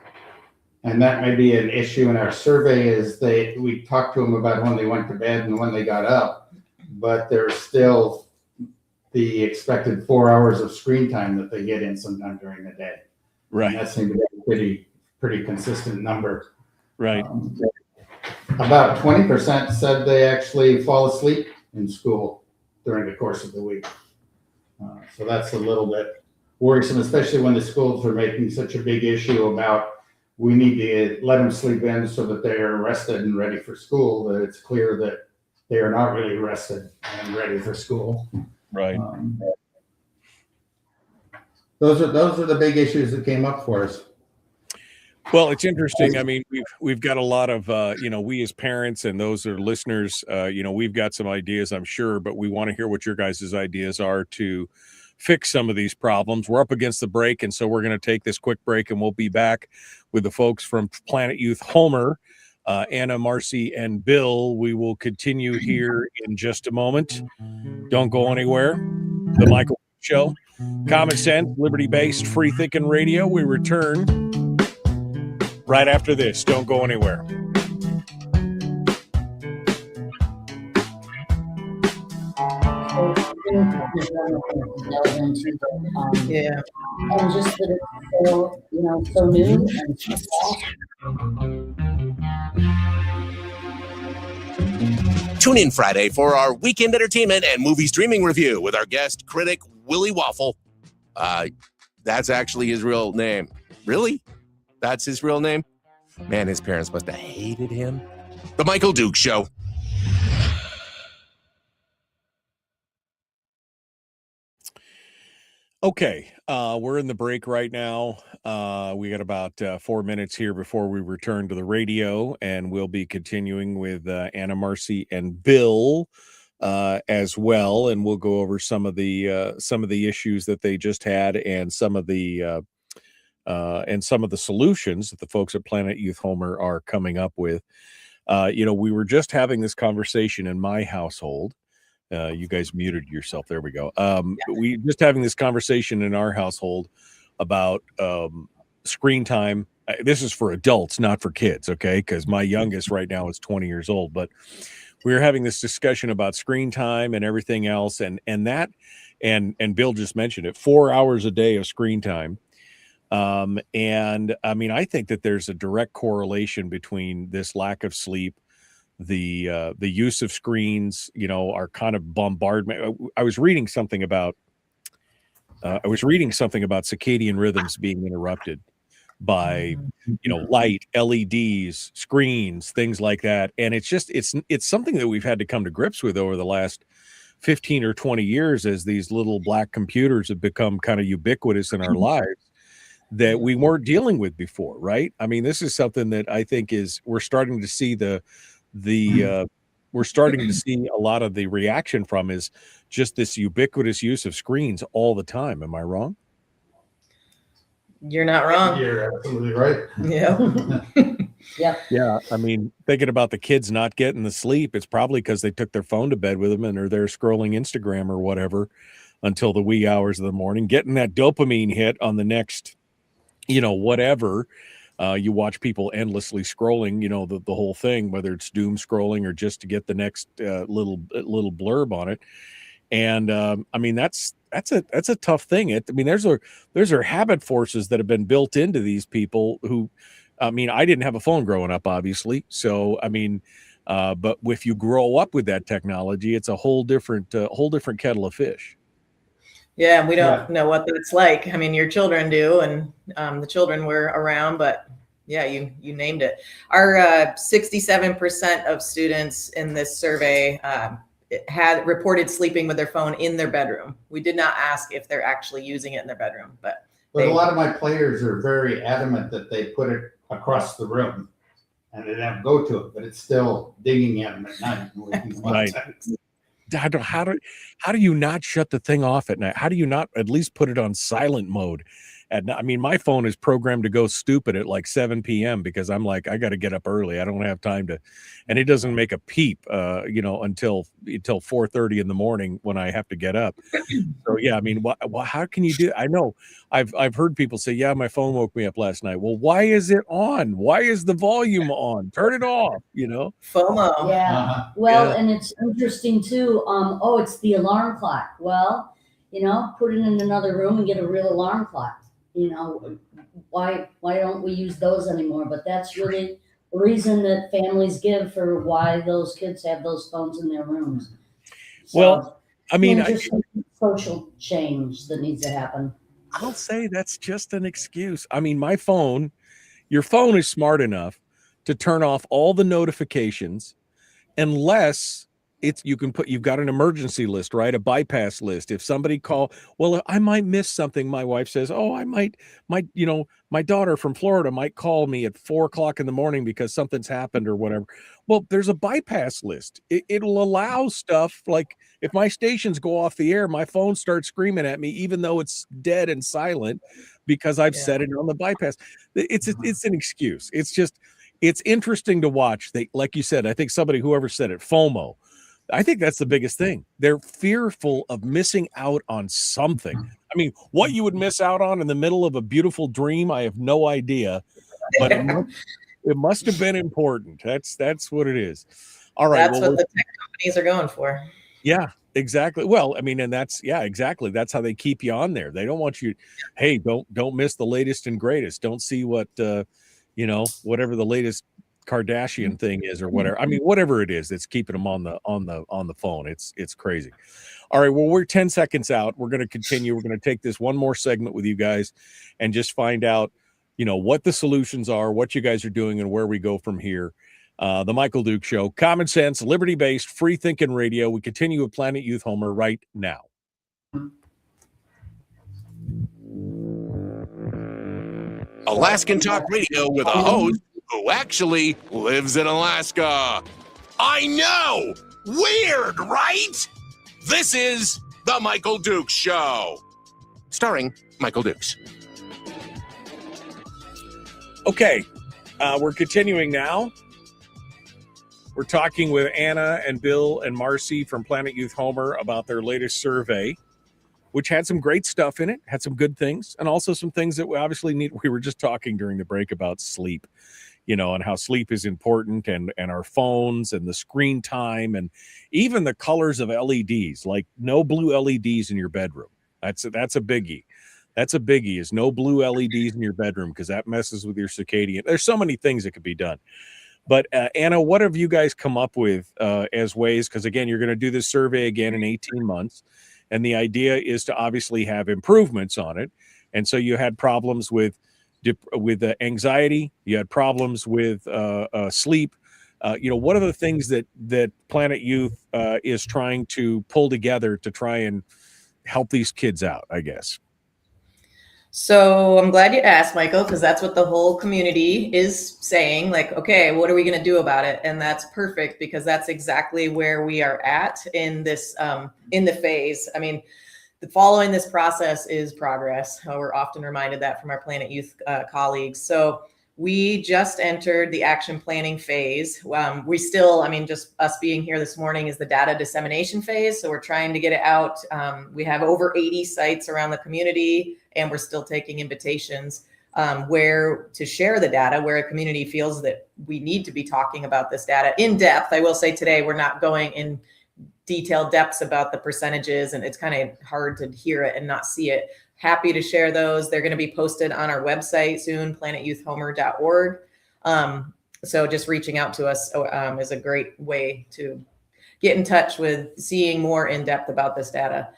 And that may be an issue in our survey is we talked to them about when they went to bed and when they got up, but there's still the expected 4 hours of screen time that they get in sometime during the day. Right. And that seems to be a pretty consistent number. Right. About 20% said they actually fall asleep in school during the course of the week. So that's a little bit worrisome, especially when the schools are making such a big issue about we need to let them sleep in so that they are rested and ready for school, that it's clear that they are not really rested and ready for school. Right. Those are the big issues that came up for us. Well, it's interesting. I mean, we've got a lot of, we as parents and those that are listeners, we've got some ideas, I'm sure, but we want to hear what your guys' ideas are to fix some of these problems. We're up against the break, and so we're going to take this quick break, and we'll be back with the folks from Planet Youth Homer, Anna, Marcy, and Bill. We will continue here in just a moment. Don't go anywhere. The Michael Show, common sense, liberty-based, free-thinking radio. We return right after this. Don't go anywhere. Yeah. And just that it's so, so new and so fast. Tune in Friday for our weekend entertainment and movie streaming review with our guest critic, Willie Waffle. That's actually his real name. Really? That's his real name? Man, his parents must have hated him. The Michael Duke Show. Okay, we're in the break right now. We got about 4 minutes here before we return to the radio, and we'll be continuing with Anna, Marcy, and Bill as well, and we'll go over some of the issues that they just had and some of the solutions that the folks at Planet Youth Homer are coming up with. We were just having this conversation in my household. You guys muted yourself. There we go. We just having this conversation in our household about screen time. This is for adults, not for kids, okay? Because my youngest right now is 20 years old. But we were having this discussion about screen time and everything else, and Bill just mentioned it, 4 hours a day of screen time. And I mean, I think that there's a direct correlation between this lack of sleep, the use of screens, our kind of bombardment. I was reading something about circadian rhythms being interrupted by, light, LEDs, screens, things like that. And it's something that we've had to come to grips with over the last 15 or 20 years as these little black computers have become kind of ubiquitous in our lives that we weren't dealing with before, right? I mean, this is something that I think we're starting to see we're starting to see a lot of the reaction from is just this ubiquitous use of screens all the time. Am I wrong? You're not wrong. You're absolutely right. Yeah. Yeah. I mean, thinking about the kids not getting the sleep, it's probably because they took their phone to bed with them and are there scrolling Instagram or whatever until the wee hours of the morning, getting that dopamine hit on the next, whatever. You watch people endlessly scrolling, the whole thing, whether it's doom scrolling or just to get the next little blurb on it. And I mean, that's a tough thing. There's habit forces that have been built into these people who, I mean, I didn't have a phone growing up, obviously. So, I mean, but if you grow up with that technology, it's a whole different kettle of fish. Yeah, we don't know what that's like. I mean, your children do, and the children were around, but yeah, you named it. Our 67% of students in this survey had reported sleeping with their phone in their bedroom. We did not ask if they're actually using it in their bedroom, but a lot of my players are very adamant that they put it across the room and they don't go to it, but it's still dinging at them at night. Right. How do you not shut the thing off at night? How do you not at least put it on silent mode I mean, my phone is programmed to go stupid at like 7 p.m. because I'm like, I got to get up early. I don't have time to, and it doesn't make a peep, until 4:30 in the morning when I have to get up. So yeah, I mean, how can you do? I know I've heard people say, yeah, my phone woke me up last night. Well, why is it on? Why is the volume on? Turn it off. FOMO. Yeah. Well, Yeah. and it's interesting too. It's the alarm clock. Well, put it in another room and get a real alarm clock. Why don't we use those anymore? But that's really the reason that families give for why those kids have those phones in their rooms. So, Well, I mean, just social change that needs to happen. I'll say that's just an excuse. I mean, your phone is smart enough to turn off all the notifications unless you've got an emergency list, right? A bypass list. If somebody I might miss something. My wife says, my daughter from Florida might call me at 4:00 in the morning because something's happened or whatever. Well, there's a bypass list. It'll allow stuff like if my stations go off the air, my phone starts screaming at me, even though it's dead and silent because I've set it on the bypass. It's an excuse. It's interesting to watch. Like you said, I think whoever said it, FOMO. I think that's the biggest thing. They're fearful of missing out on something. I mean, what you would miss out on in the middle of a beautiful dream, I have no idea, but it must have been important. That's what it is. All right. That's what the tech companies are going for. Yeah, exactly. Well, I mean, and exactly. That's how they keep you on there. They don't want you, hey, don't miss the latest and greatest. Don't see what, whatever the latest Kardashian thing is or whatever. I mean, whatever it is that's keeping them on the phone. It's crazy. All right. Well, we're 10 seconds out. We're going to continue. We're going to take this one more segment with you guys and just find out, what the solutions are, what you guys are doing and where we go from here. The Michael Duke Show, common sense, liberty-based, free thinking radio. We continue with Planet Youth Homer right now. Alaskan Talk Radio with a host who actually lives in Alaska. I know! Weird, right? This is The Michael Dukes Show. Starring Michael Dukes. Okay, we're continuing now. We're talking with Anna and Bill and Marcy from Planet Youth Homer about their latest survey, which had some great stuff in it, had some good things, and also some things that we obviously need. We were just talking during the break about sleep, and how sleep is important and our phones and the screen time and even the colors of LEDs, like no blue LEDs in your bedroom. That's a biggie. That's a biggie, is no blue LEDs in your bedroom because that messes with your circadian. There's so many things that could be done. But Anna, what have you guys come up with as ways? Because again, you're going to do this survey again in 18 months. And the idea is to obviously have improvements on it. And so you had problems with anxiety. You had problems with sleep. What are the things that Planet Youth is trying to pull together to try and help these kids out, I guess? So I'm glad you asked, Michael, because that's what the whole community is saying. Like, okay, what are we going to do about it? And that's perfect because that's exactly where we are at in this, in the phase. I mean, following this process is progress. We're often reminded that from our Planet Youth colleagues. So we just entered the action planning phase. We still, just us being here this morning is the data dissemination phase. So we're trying to get it out. We have over 80 sites around the community, and we're still taking invitations where to share the data, where a community feels that we need to be talking about this data in depth. I will say today, we're not going in detailed depths about the percentages, and it's kind of hard to hear it and not see it. Happy to share those. They're going to be posted on our website soon, planetyouthhomer.org. So just reaching out to us is a great way to get in touch with seeing more in depth about this data.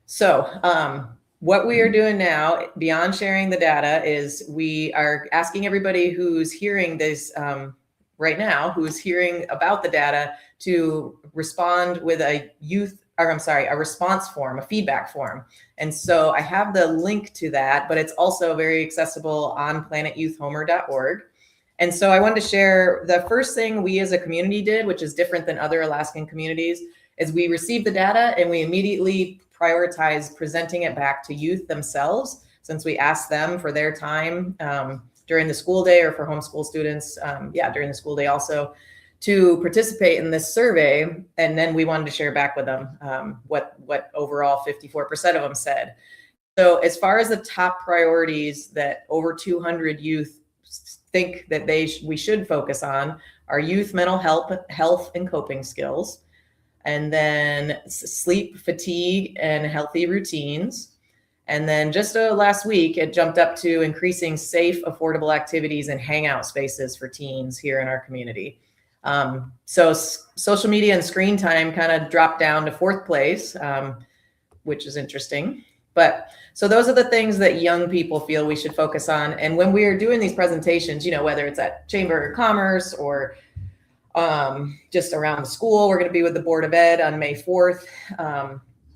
So what we are doing now, beyond sharing the data, is we are asking everybody who's hearing this right now, who's hearing about the data, to respond with a response form, a feedback form. And so I have the link to that, but it's also very accessible on planetyouthhomer.org. And so I wanted to share the first thing we as a community did, which is different than other Alaskan communities, is we received the data and we immediately prioritize presenting it back to youth themselves since we asked them for their time during the school day, or for homeschool students, during the school day also, to participate in this survey. And then we wanted to share back with them what overall 54% of them said. So as far as the top priorities that over 200 youth think that we should focus on, are youth mental health and coping skills, and then sleep, fatigue, and healthy routines. And then just last week, it jumped up to increasing safe, affordable activities and hangout spaces for teens here in our community. So social media and screen time kind of dropped down to 4th place, which is interesting. But so those are the things that young people feel we should focus on. And when we are doing these presentations, whether it's at Chamber of Commerce or just around the school, we're going to be with the Board of Ed on May 4th,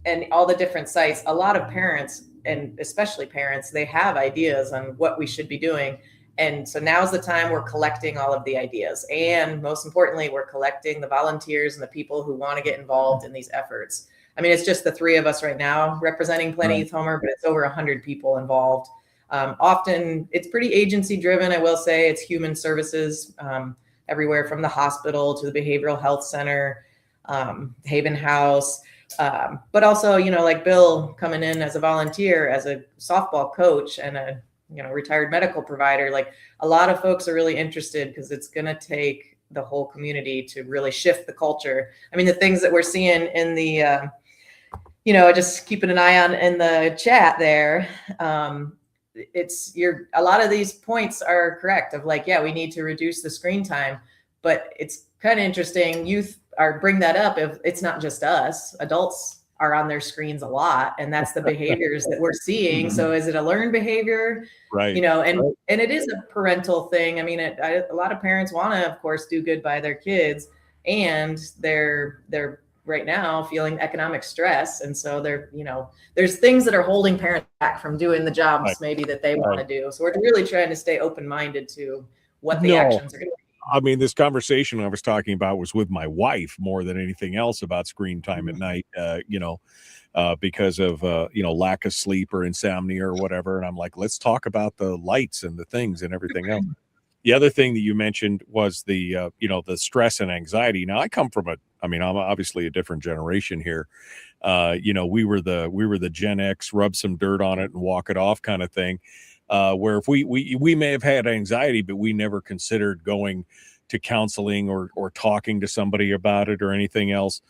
and all the different sites. A lot of parents, and especially parents, they have ideas on what we should be doing. And so now's the time we're collecting all of the ideas. And most importantly, we're collecting the volunteers and the people who want to get involved in these efforts. I mean, it's just the 3 of us right now representing Planet Youth Homer, but it's over 100 people involved. Often it's pretty agency driven. I will say it's human services, everywhere from the hospital to the behavioral health center, Haven House, but also, like Bill coming in as a volunteer, as a softball coach and a, retired medical provider. Like, a lot of folks are really interested because it's going to take the whole community to really shift the culture. I mean, the things that we're seeing in the, just keeping an eye on in the chat there, a lot of these points are correct of like, we need to reduce the screen time, but it's kind of interesting. Youth bring that up. If it's not just us, adults are on their screens a lot, and that's the behaviors that we're seeing. So is it a learned behavior? Right. And it is a parental thing. I mean, a lot of parents want to, of course, do good by their kids, and they're right now feeling economic stress. And so there's things that are holding parents back from doing the jobs maybe that they want to do. So we're really trying to stay open-minded to what the actions are going to be. I mean, this conversation I was talking about was with my wife more than anything else about screen time at night, because of, lack of sleep or insomnia or whatever. And I'm like, let's talk about the lights and the things and everything else. The other thing that you mentioned was the stress and anxiety. Now, I come from I'm obviously a different generation here. We were the Gen X, rub some dirt on it and walk it off kind of thing. Where if we may have had anxiety, but we never considered going to counseling or talking to somebody about it or anything else.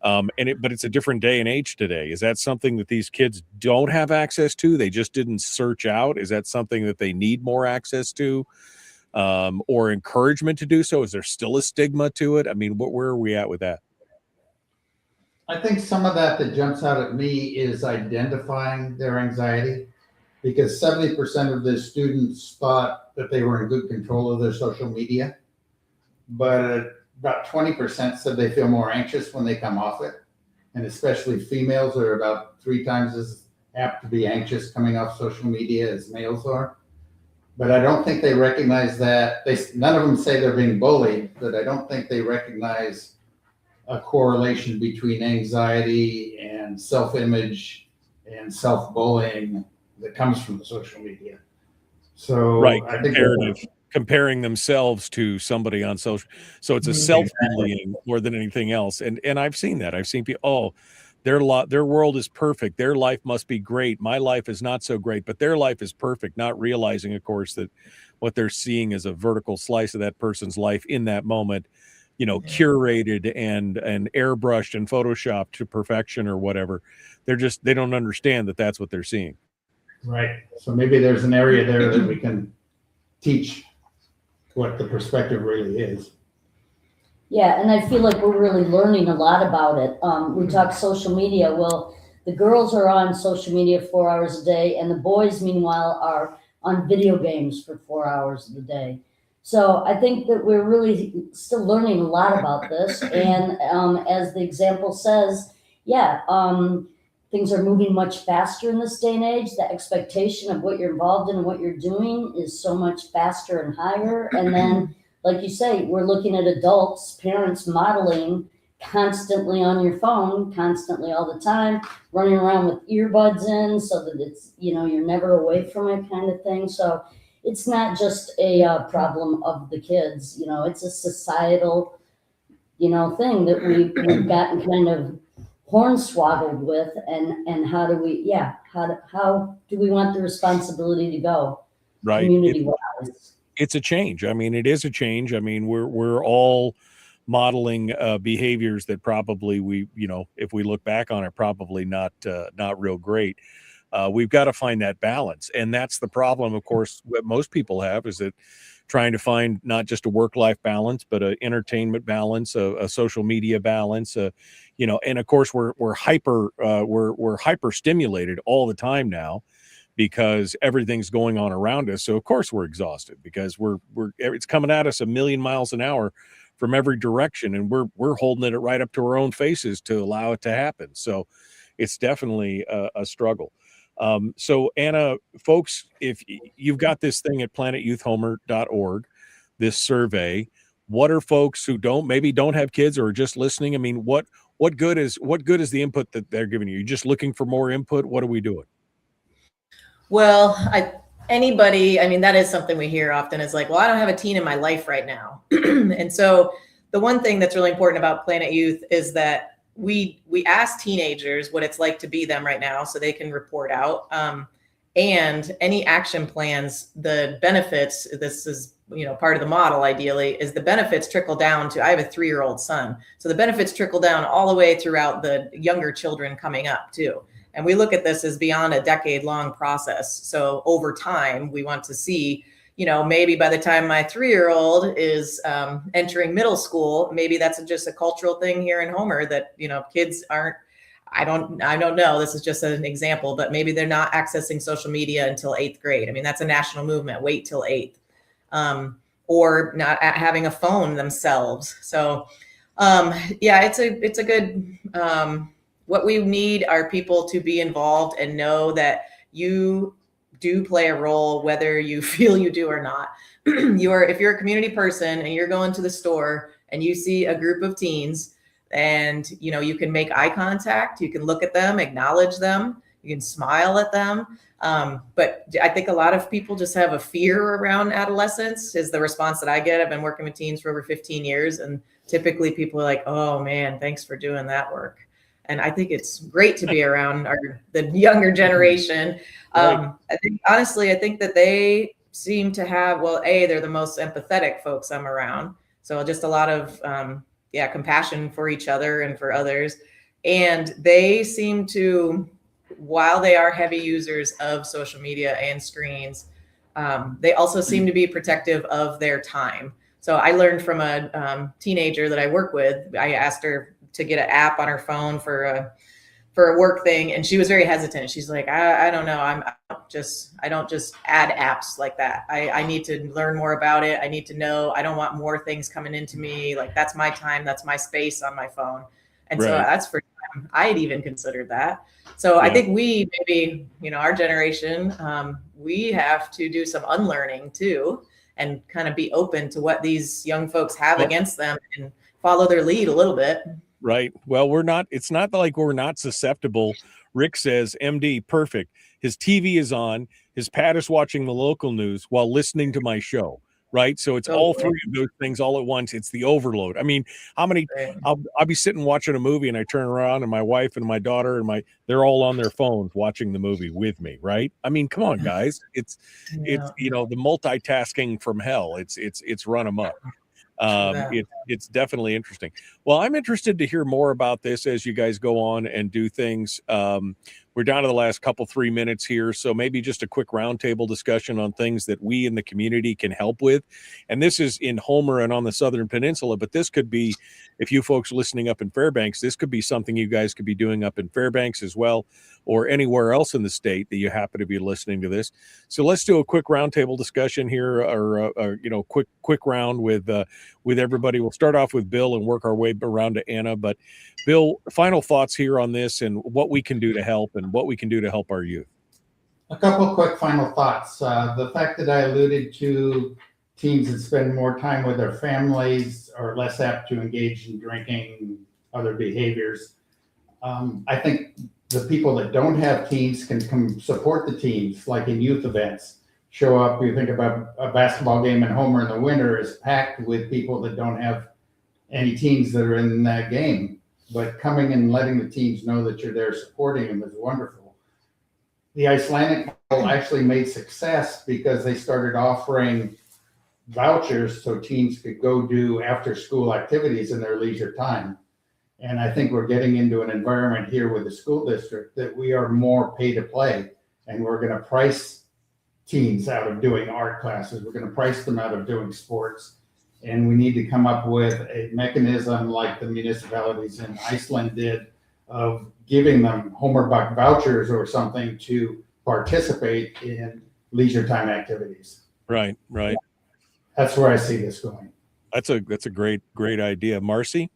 But it's a different day and age today. Is that something that these kids don't have access to? They just didn't search out? Is that something that they need more access to, or encouragement to do so? Is there still a stigma to it? I mean, where are we at with that? I think some of that jumps out at me is identifying their anxiety, because 70% of the students thought that they were in good control of their social media, but about 20% said they feel more anxious when they come off it. And especially females are about 3 times as apt to be anxious coming off social media as males are. But I don't think they recognize that. None of them say they're being bullied, but I don't think they recognize a correlation between anxiety and self-image and self-bullying that comes from the social media. So right, I think comparing themselves to somebody on social. So it's a self-bullying more than anything else. And I've seen that. I've seen people, their world is perfect. Their life must be great. My life is not so great, but their life is perfect, not realizing, of course, that what they're seeing is a vertical slice of that person's life in that moment, curated and airbrushed and photoshopped to perfection or whatever. They don't understand that that's what they're seeing. Right. So maybe there's an area there that we can teach what the perspective really is. Yeah, and I feel like we're really learning a lot about it. We talk social media. Well, the girls are on social media 4 hours a day, and the boys, meanwhile, are on video games for 4 hours a day. So I think that we're really still learning a lot about this. And as the example says, things are moving much faster in this day and age. The expectation of what you're involved in and what you're doing is so much faster and higher. And then, like you say, we're looking at adults, parents modeling constantly on your phone, constantly all the time, running around with earbuds in so that it's, you're never away from it kind of thing. So it's not just a problem of the kids, it's a societal, thing that we've gotten kind of hornswoggled with. And how do we, how do we want the responsibility to go Right. community-wise? It's a change. I mean, it is a change. I mean, we're all modeling behaviors that probably if we look back on it, probably not real great. We've got to find that balance. And that's the problem, of course, what most people have is that trying to find not just a work-life balance, but an entertainment balance, a social media balance, and of course we're hyper stimulated all the time now because everything's going on around us. So of course we're exhausted because it's coming at us a million miles an hour from every direction, and we're holding it right up to our own faces to allow it to happen. So it's definitely a struggle. So Anna, folks, if you've got this thing at planetyouthhomer.org, this survey, what are folks who don't have kids or are just listening? I mean, what good is the input that they're giving you? You're just looking for more input. What are we doing? Well, anybody, I mean, that is something we hear often is like, well, I don't have a teen in my life right now. And so the one thing that's really important about Planet Youth is that we ask teenagers what it's like to be them right now so they can report out. And any action plans, the benefits, this is, part of the model ideally, is the benefits trickle down to, I have a 3-year-old son. So the benefits trickle down all the way throughout the younger children coming up too. And we look at this as beyond a decade-long process. So over time, we want to see, maybe by the time my 3-year-old is entering middle school, maybe that's just a cultural thing here in Homer that, kids aren't, I don't know, this is just an example, but maybe they're not accessing social media until 8th grade. I mean, that's a national movement, wait till 8th, or not having a phone themselves. So it's a good, what we need are people to be involved and know that you do play a role, whether you feel you do or not. If you're a community person and you're going to the store and you see a group of teens and, you can make eye contact, you can look at them, acknowledge them, you can smile at them. But I think a lot of people just have a fear around adolescence is the response that I get. I've been working with teens for over 15 years. And typically people are like, oh man, thanks for doing that work. And I think it's great to be around the younger generation. Right. I think that they seem to have, they're the most empathetic folks I'm around. So just a lot of, compassion for each other and for others. And they seem to, while they are heavy users of social media and screens, they also seem to be protective of their time. So I learned from a teenager that I work with. I asked her to get an app on her phone for a work thing. And she was very hesitant. She's like, I don't know. I don't just add apps like that. I need to learn more about it. I need to know, I don't want more things coming into me. Like that's my time. That's my space on my phone. And so that's for time. I had even considered that. So I think we, maybe, our generation, we have to do some unlearning too, and kind of be open to what these young folks have against them and follow their lead a little bit. Right. Well, it's not like we're not susceptible. Rick says, MD, perfect. His TV is on. His pad is watching the local news while listening to my show. Right. So it's all three of those things all at once. It's the overload. I mean, how many, I'll be sitting watching a movie and I turn around and my wife and my daughter and they're all on their phones watching the movie with me. Right. I mean, come on, guys. It's the multitasking from hell. It's run amok. It's definitely interesting. Well, I'm interested to hear more about this as you guys go on and do things. We're down to the last 3 minutes here, so maybe just a quick roundtable discussion on things that we in the community can help with. And this is in Homer and on the Southern Peninsula, but this could be, if you folks listening up in Fairbanks, this could be something you guys could be doing up in Fairbanks as well, or anywhere else in the state that you happen to be listening to this. So let's do a quick roundtable discussion here, or quick round with everybody. We'll start off with Bill and work our way around to Anna. But Bill, final thoughts here on this and what we can do to help and what we can do to help our youth. A couple quick final thoughts. The fact that I alluded to teens that spend more time with their families are less apt to engage in drinking, other behaviors. I think the people that don't have teams can come support the teams, like in youth events. Show up, you think about a basketball game in Homer in the winter is packed with people that don't have any teams that are in that game. But coming and letting the teams know that you're there supporting them is wonderful. The Icelandic model actually made success because they started offering vouchers so teams could go do after school activities in their leisure time. And I think we're getting into an environment here with the school district that we are more pay to play, and we're going to price teens out of doing art classes. We're going to price them out of doing sports. And we need to come up with a mechanism like the municipalities in Iceland did of giving them Homerbuck vouchers or something to participate in leisure time activities. Right. That's where I see this going. That's a great idea. Marcy?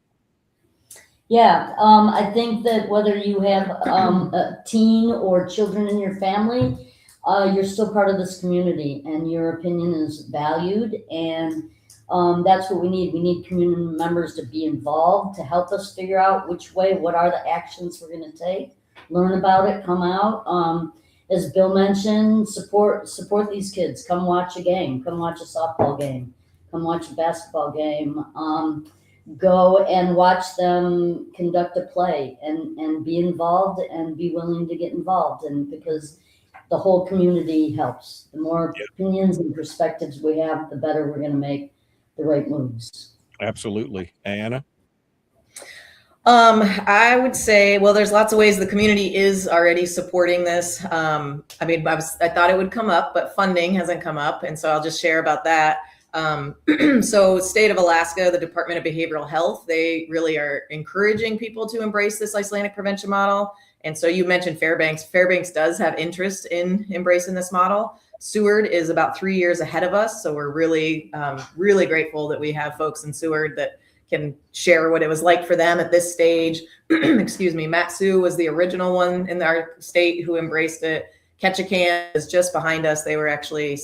Yeah, I think that whether you have a teen or children in your family, you're still part of this community and your opinion is valued. And that's what we need. We need community members to be involved, to help us figure out what are the actions we're going to take, learn about it, come out. As Bill mentioned, support these kids. Come watch a game, come watch a softball game, come watch a basketball game. Go and watch them conduct a play and be involved and be willing to get involved. And because the whole community helps. The more opinions and perspectives we have, the better we're going to make the right moves. Absolutely. Anna? I would say, well, there's lots of ways the community is already supporting this. I thought it would come up, but funding hasn't come up. And so I'll just share about that. So state of Alaska, the Department of Behavioral Health, they really are encouraging people to embrace this Icelandic prevention model. And so you mentioned Fairbanks. Fairbanks does have interest in embracing this model. Seward is about 3 years ahead of us. So we're really, really grateful that we have folks in Seward that can share what it was like for them at this stage. Excuse me. Matsu was the original one in our state who embraced it. Ketchikan is just behind us. They were actually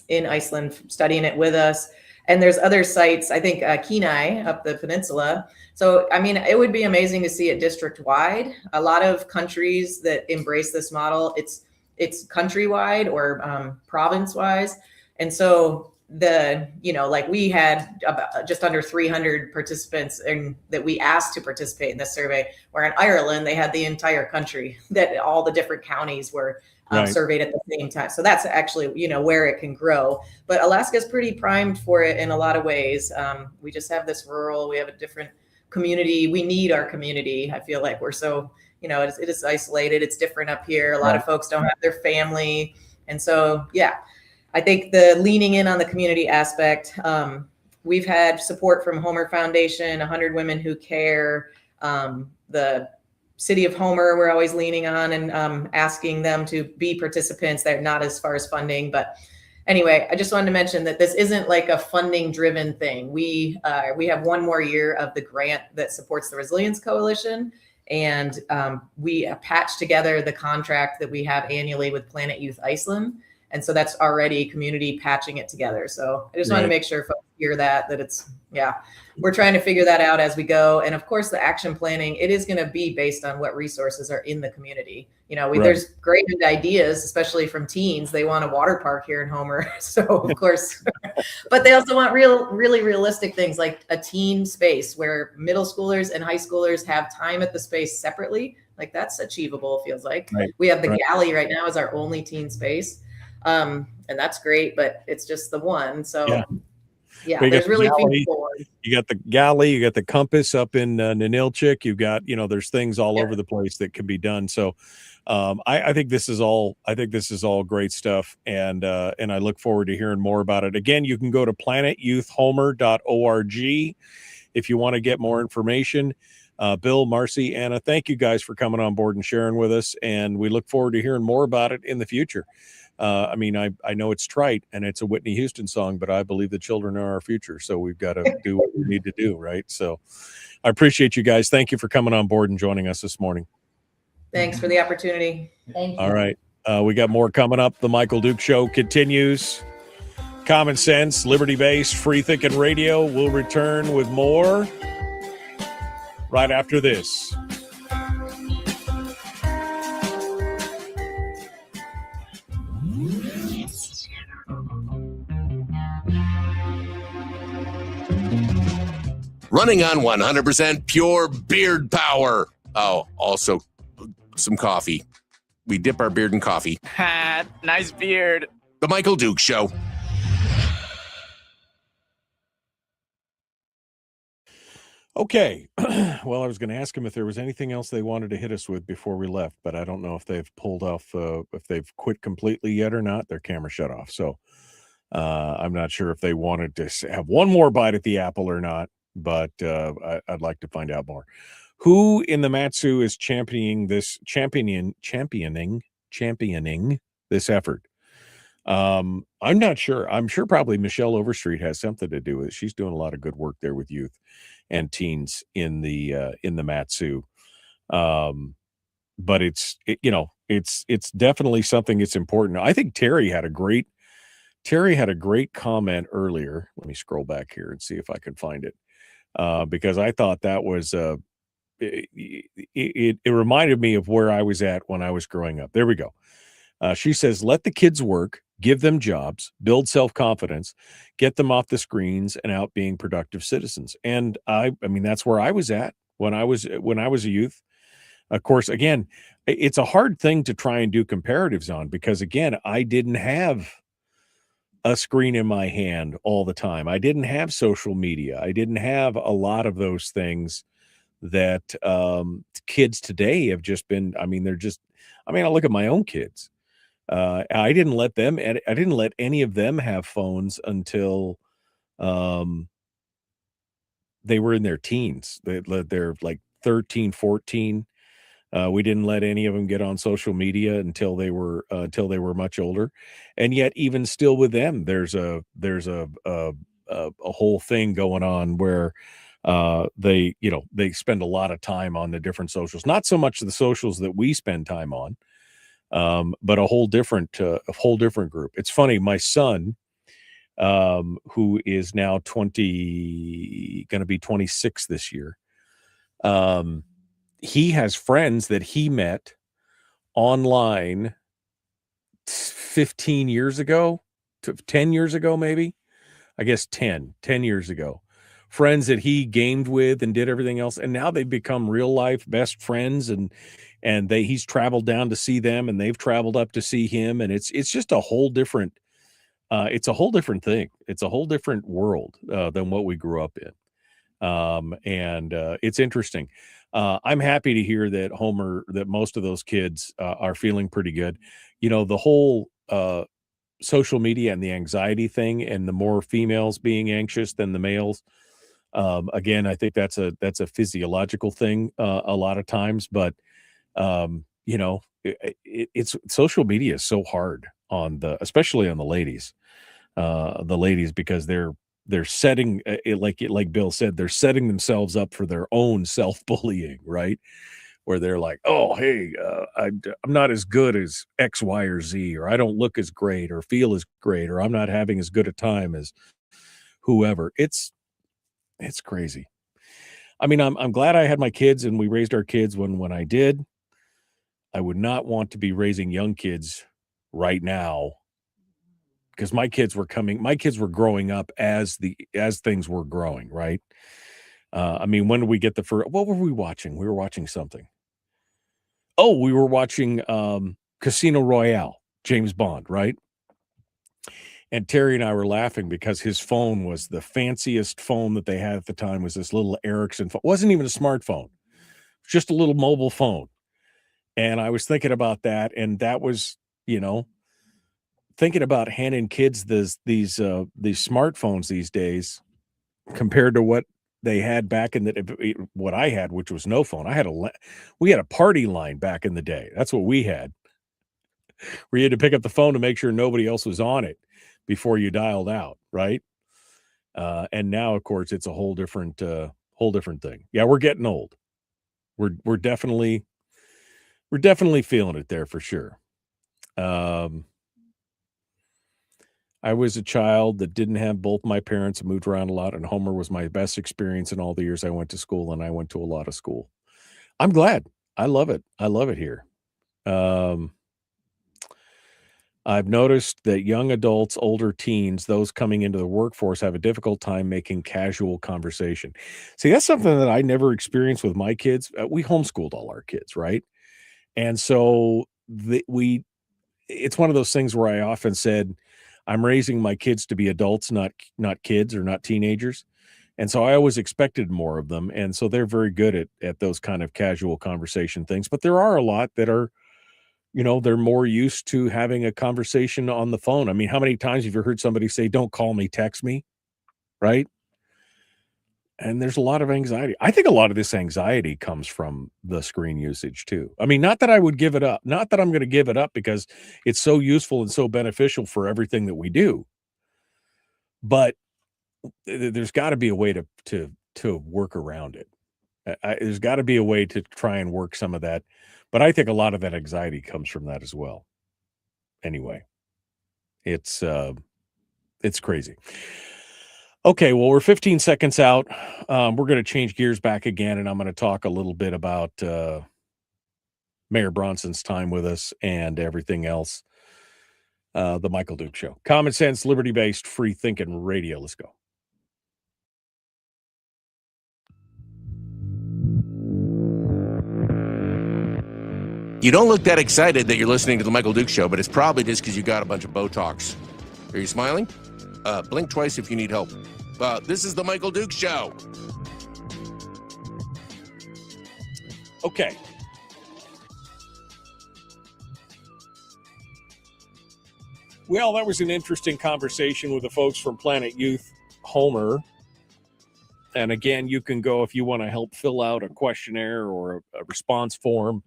in Iceland studying it with us. And there's other sites, I think Kenai up the peninsula. So, I mean, it would be amazing to see it district-wide. A lot of countries that embrace this model, it's countrywide or province-wise. And so like we had about just under 300 participants that we asked to participate in this survey, where in Ireland, they had the entire country, that all the different counties were surveyed at the same time. So that's actually, where it can grow. But Alaska's pretty primed for it in a lot of ways. We just have this we have a different community. We need our community. I feel like we're so, it is isolated. It's different up here. A lot of folks don't have their family. And so, I think the leaning in on the community aspect, we've had support from Homer Foundation, 100 Women Who Care, the City of Homer, we're always leaning on and asking them to be participants. They're not as far as funding, but anyway, I just wanted to mention that this isn't like a funding driven thing. We have one more year of the grant that supports the Resilience Coalition, and we patched together the contract that we have annually with Planet Youth Iceland. And so that's already community patching it together. So I just wanted to make sure folks hear that it's, we're trying to figure that out as we go. And of course, the action planning, it is going to be based on what resources are in the community. There's great ideas, especially from teens. They want a water park here in Homer. So of course, but they also want really realistic things like a teen space where middle schoolers and high schoolers have time at the space separately. Like that's achievable, feels like. We have the galley right now as our only teen space. And that's great, but it's just the one. So there's really you got the galley, you got the compass up in Ninilchik, you've got, there's things all over the place that can be done. So I think this is all great stuff. And I look forward to hearing more about it. Again, you can go to planetyouthhomer.org if you want to get more information. Bill, Marcy, Anna, thank you guys for coming on board and sharing with us. And we look forward to hearing more about it in the future. I know it's trite and it's a Whitney Houston song, but I believe the children are our future. So we've got to do what we need to do. Right. So I appreciate you guys. Thank you for coming on board and joining us this morning. Thanks for the opportunity. Thank you. All right. We got more coming up. The Michael Duke Show continues. Common sense, liberty-based, free thinking radio. We'll return with more right after this. Running on 100% pure beard power. Oh, also some coffee. We dip our beard in coffee. Ha, nice beard. The Michael Duke Show. Okay. Well, I was going to ask them if there was anything else they wanted to hit us with before we left, but I don't know if they've pulled off, if they've quit completely yet or not. Their camera shut off. So I'm not sure if they wanted to have one more bite at the apple or not, but I'd like to find out more. Who in the Matsu is championing this effort? I'm not sure. I'm sure probably Michelle Overstreet has something to do with it. She's doing a lot of good work there with youth and teens in the Matsu. But it's definitely something that's important. I think Terry had a great comment earlier. Let me scroll back here and see if I can find it. Because I thought that was it reminded me of where I was at when I was growing up. There we go. She says, let the kids work, give them jobs, build self-confidence, get them off the screens and out being productive citizens. And I mean, that's where I was at when I was a youth. Of course, again, it's a hard thing to try and do comparatives on because, again, I didn't have a screen in my hand all the time. I didn't have social media. I didn't have a lot of those things that kids today have just been. I mean, I look at my own kids. I didn't let any of them have phones until they were in their teens. They're like 13, 14. We didn't let any of them get on social media until they were much older. And yet even still with them, there's a whole thing going on where they spend a lot of time on the different socials, not so much the socials that we spend time on, but a whole different group. It's funny. My son, who is now going to be 26 this year, he has friends that he met online 15 years ago, 10 years ago, maybe. I guess 10 years ago. Friends that he gamed with and did everything else. And now they've become real life best friends, and he's traveled down to see them and they've traveled up to see him. And it's just a whole different, it's a whole different thing. It's a whole different world than what we grew up in. And it's interesting. I'm happy to hear that most of those kids are feeling pretty good. The whole social media and the anxiety thing, and the more females being anxious than the males. Again, I think that's a physiological thing a lot of times, but it's social media is so hard especially on the ladies, because they're setting like Bill said, they're setting themselves up for their own self-bullying, right? Where they're like, oh, hey, I'm not as good as X, Y, or Z, or I don't look as great or feel as great, or I'm not having as good a time as whoever. It's crazy. I mean, I'm glad I had my kids and we raised our kids when I did. I would not want to be raising young kids right now, because my kids were growing up as things were growing, right? I mean, when did we get what were we watching? We were watching something. Oh, we were watching Casino Royale, James Bond, right? And Terry and I were laughing because his phone was the fanciest phone that they had at the time, was this little Ericsson phone. It wasn't even a smartphone, just a little mobile phone. And I was thinking about that, and that was, thinking about handing kids these smartphones these days compared to what they had back in what I had, which was no phone. We had a party line back in the day. That's what we had. Where you had to pick up the phone to make sure nobody else was on it before you dialed out, right? And now, of course, it's a whole different thing. Yeah, we're getting old. We're definitely feeling it there for sure. I was a child that didn't have both my parents and moved around a lot, and Homer was my best experience in all the years I went to school, and I went to a lot of school. I'm glad. I love it. I love it here. I've noticed that young adults, older teens, those coming into the workforce have a difficult time making casual conversation. See, that's something that I never experienced with my kids. We homeschooled all our kids, right? And so it's one of those things where I often said, I'm raising my kids to be adults, not kids or not teenagers. And so I always expected more of them. And so they're very good at those kind of casual conversation things. But there are a lot that are, they're more used to having a conversation on the phone. I mean, how many times have you heard somebody say, don't call me, text me, right? And there's a lot of anxiety. I think a lot of this anxiety comes from the screen usage too. I mean, not that I would give it up, not that I'm going to give it up because it's so useful and so beneficial for everything that we do. But there's got to be a way to work around it. There's got to be a way to try and work some of that. But I think a lot of that anxiety comes from that as well. Anyway, it's crazy. Okay, well, we're 15 seconds out. We're going to change gears back again, and I'm going to talk a little bit about Mayor Bronson's time with us and everything else. The Michael Duke Show. Common sense, liberty-based, free-thinking radio. Let's go. You don't look that excited that you're listening to the Michael Duke Show, but it's probably just because you got a bunch of Botox. Are you smiling? Blink twice if you need help. This is the Michael Duke Show. Okay. Well, that was an interesting conversation with the folks from Planet Youth Homer. And again, you can go if you want to help fill out a questionnaire or a response form.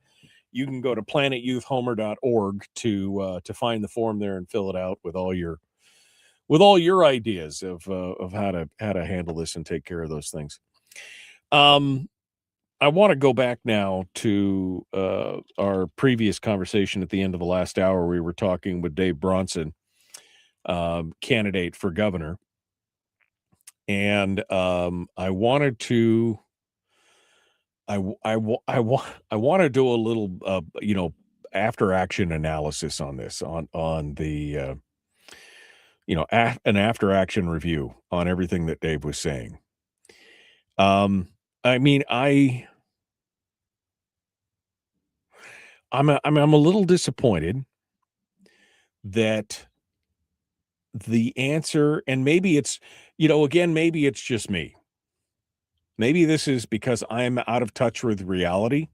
You can go to planetyouthhomer.org to find the form there and fill it out with all your ideas of how to handle this and take care of those things. I want to go back now to our previous conversation at the end of the last hour. We were talking with Dave Bronson, candidate for governor, and I wanted to. I want to do a little, after action analysis on this, on the, an after action review on everything that Dave was saying. I mean, I'm a little disappointed that the answer, and maybe it's, maybe it's just me. Maybe this is because I'm out of touch with reality.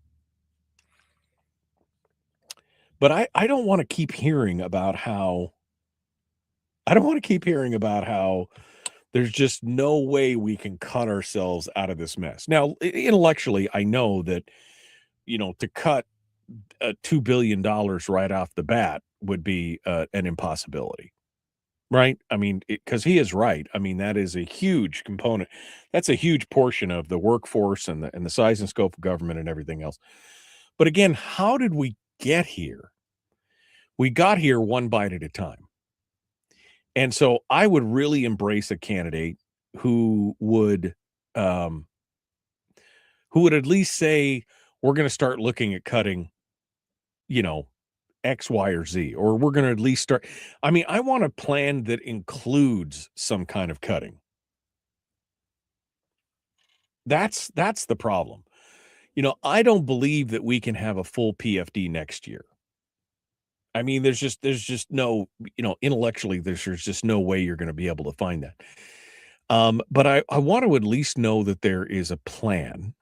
But I don't want to keep hearing about how there's just no way we can cut ourselves out of this mess. Now, intellectually, I know that, to cut $2 billion right off the bat would be an impossibility. Right. I mean, because he is right. I mean, that is a huge component. That's a huge portion of the workforce and the size and scope of government and everything else. But again, how did we get here? We got here one bite at a time. And so I would really embrace a candidate who would at least say, we're going to start looking at cutting, X, Y, or Z, or we're going to at least start. I mean, I want a plan that includes some kind of cutting. That's the problem. I don't believe that we can have a full PFD next year. I mean, there's just no, intellectually, there's just no way you're going to be able to find that. But I want to at least know that there is a plan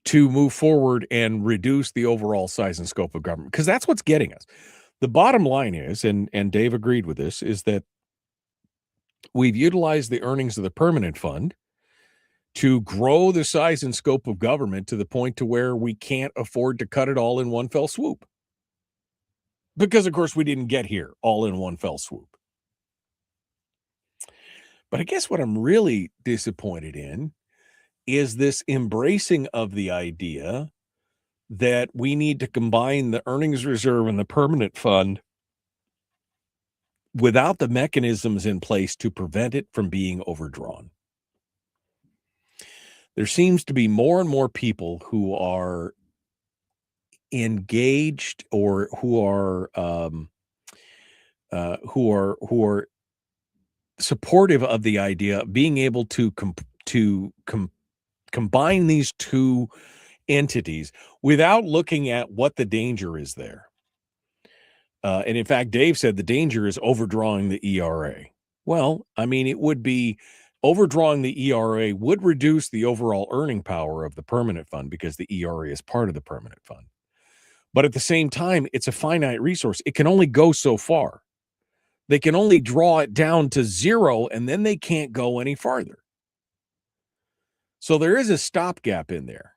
to move forward and reduce the overall size and scope of government, because that's what's getting us. The bottom line is, and Dave agreed with this, is that we've utilized the earnings of the permanent fund to grow the size and scope of government to the point to where we can't afford to cut it all in one fell swoop. Because, of course, we didn't get here all in one fell swoop. But I guess what I'm really disappointed in is this embracing of the idea that we need to combine the earnings reserve and the permanent fund without the mechanisms in place to prevent it from being overdrawn. There seems to be more and more people who are engaged or who are supportive of the idea of being able to combine these two entities without looking at what the danger is there. And in fact, Dave said the danger is overdrawing the ERA. Well, I mean, it would be overdrawing the ERA would reduce the overall earning power of the permanent fund because the ERA is part of the permanent fund. But at the same time, it's a finite resource. It can only go so far. They can only draw it down to zero, and then they can't go any farther. So there is a stopgap in there.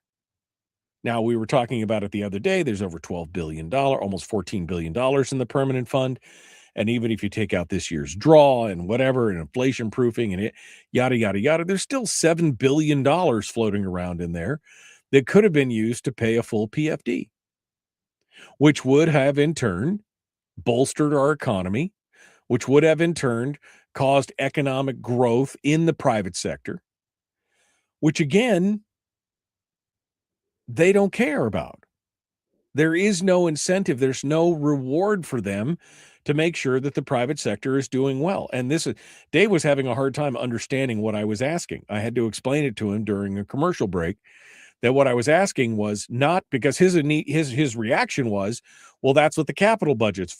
Now, we were talking about it the other day. There's over $12 billion, almost $14 billion in the permanent fund. And even if you take out this year's draw and whatever, and inflation proofing and it, yada, yada, yada, there's still $7 billion floating around in there that could have been used to pay a full PFD, which would have in turn bolstered our economy, which would have in turn caused economic growth in the private sector, which again, they don't care about. There is no incentive. There's no reward for them to make sure that the private sector is doing well. And Dave was having a hard time understanding what I was asking. I had to explain it to him during a commercial break that what I was asking was not because his reaction was, well, that's what the capital budget's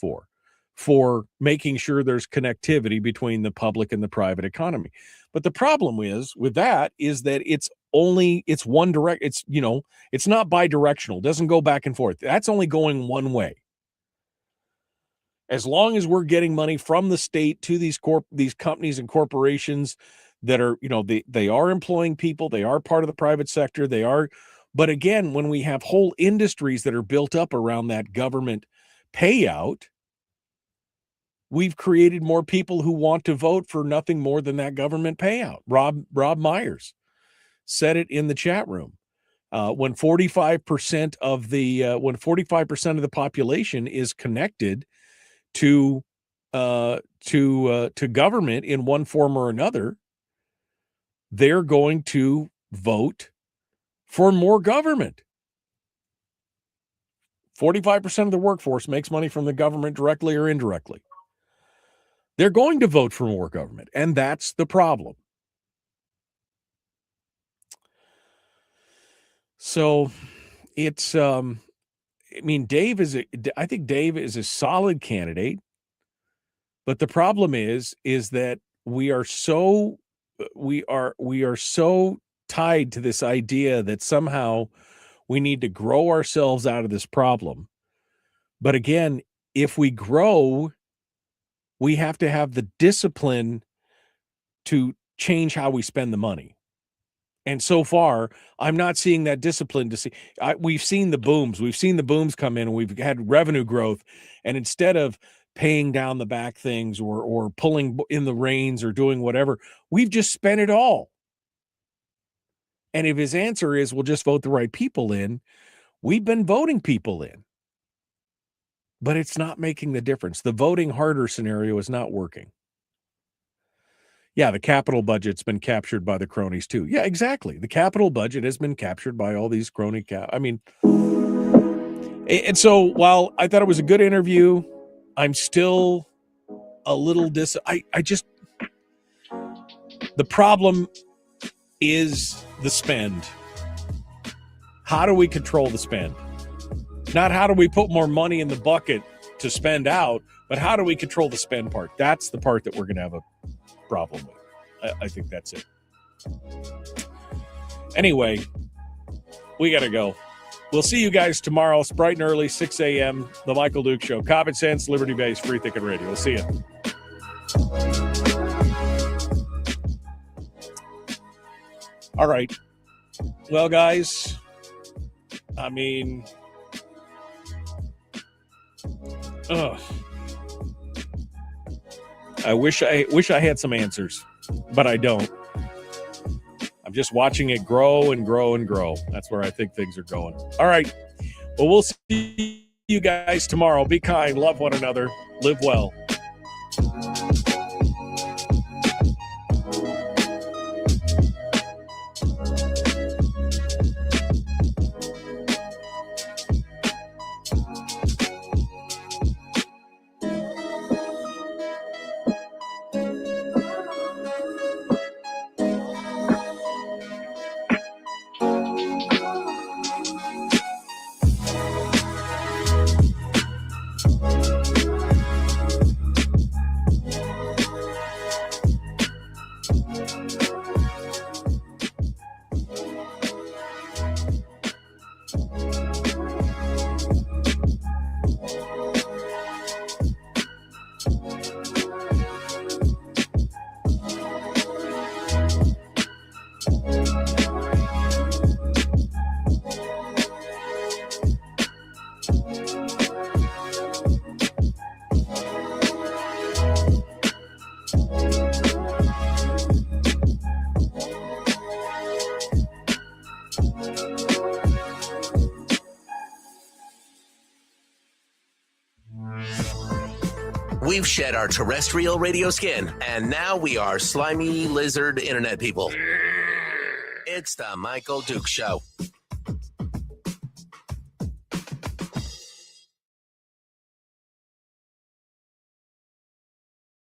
for making sure there's connectivity between the public and the private economy. But the problem with that is that it's one direct. It's not bi-directional. It doesn't go back and forth. That's only going one way. As long as we're getting money from the state to these companies and corporations that are, they are employing people, they are part of the private sector, they are. But again, when we have whole industries that are built up around that government payout, we've created more people who want to vote for nothing more than that government payout. Rob Myers said it in the chat room. When 45% of the population is connected to government in one form or another, they're going to vote for more government. 45% of the workforce makes money from the government directly or indirectly. They're going to vote for more government, and that's the problem. So it's, I think Dave is a solid candidate, but the problem is that we are so tied to this idea that somehow we need to grow ourselves out of this problem. But again, if we grow, we have to have the discipline to change how we spend the money. And so far, I'm not seeing that discipline to see. We've seen the booms. We've seen the booms come in, and we've had revenue growth. And instead of paying down the back things or pulling in the reins or doing whatever, we've just spent it all. And if his answer is we'll just vote the right people in, we've been voting people in. But it's not making the difference. The voting harder scenario is not working. Yeah, the capital budget's been captured by the cronies too. Yeah, exactly. The capital budget has been captured by all these crony and so while I thought it was a good interview, I'm still a little the problem is the spend. How do we control the spend? Not how do we put more money in the bucket to spend out, but how do we control the spend part? That's the part that we're going to have a problem with. I think that's it. Anyway, we got to go. We'll see you guys tomorrow. It's bright and early, 6 a.m. The Michael Duke Show. Common Sense, Liberty-Based, Free Thinking Radio. We'll see you. All right. Well, guys, I wish I had some answers, but I don't. I'm just watching it grow and grow and grow. That's where I think things are going. All right. Well, we'll see you guys tomorrow. Be kind, love one another, live well. We've shed our terrestrial radio skin, and now we are slimy lizard internet people. It's the Michael Duke Show.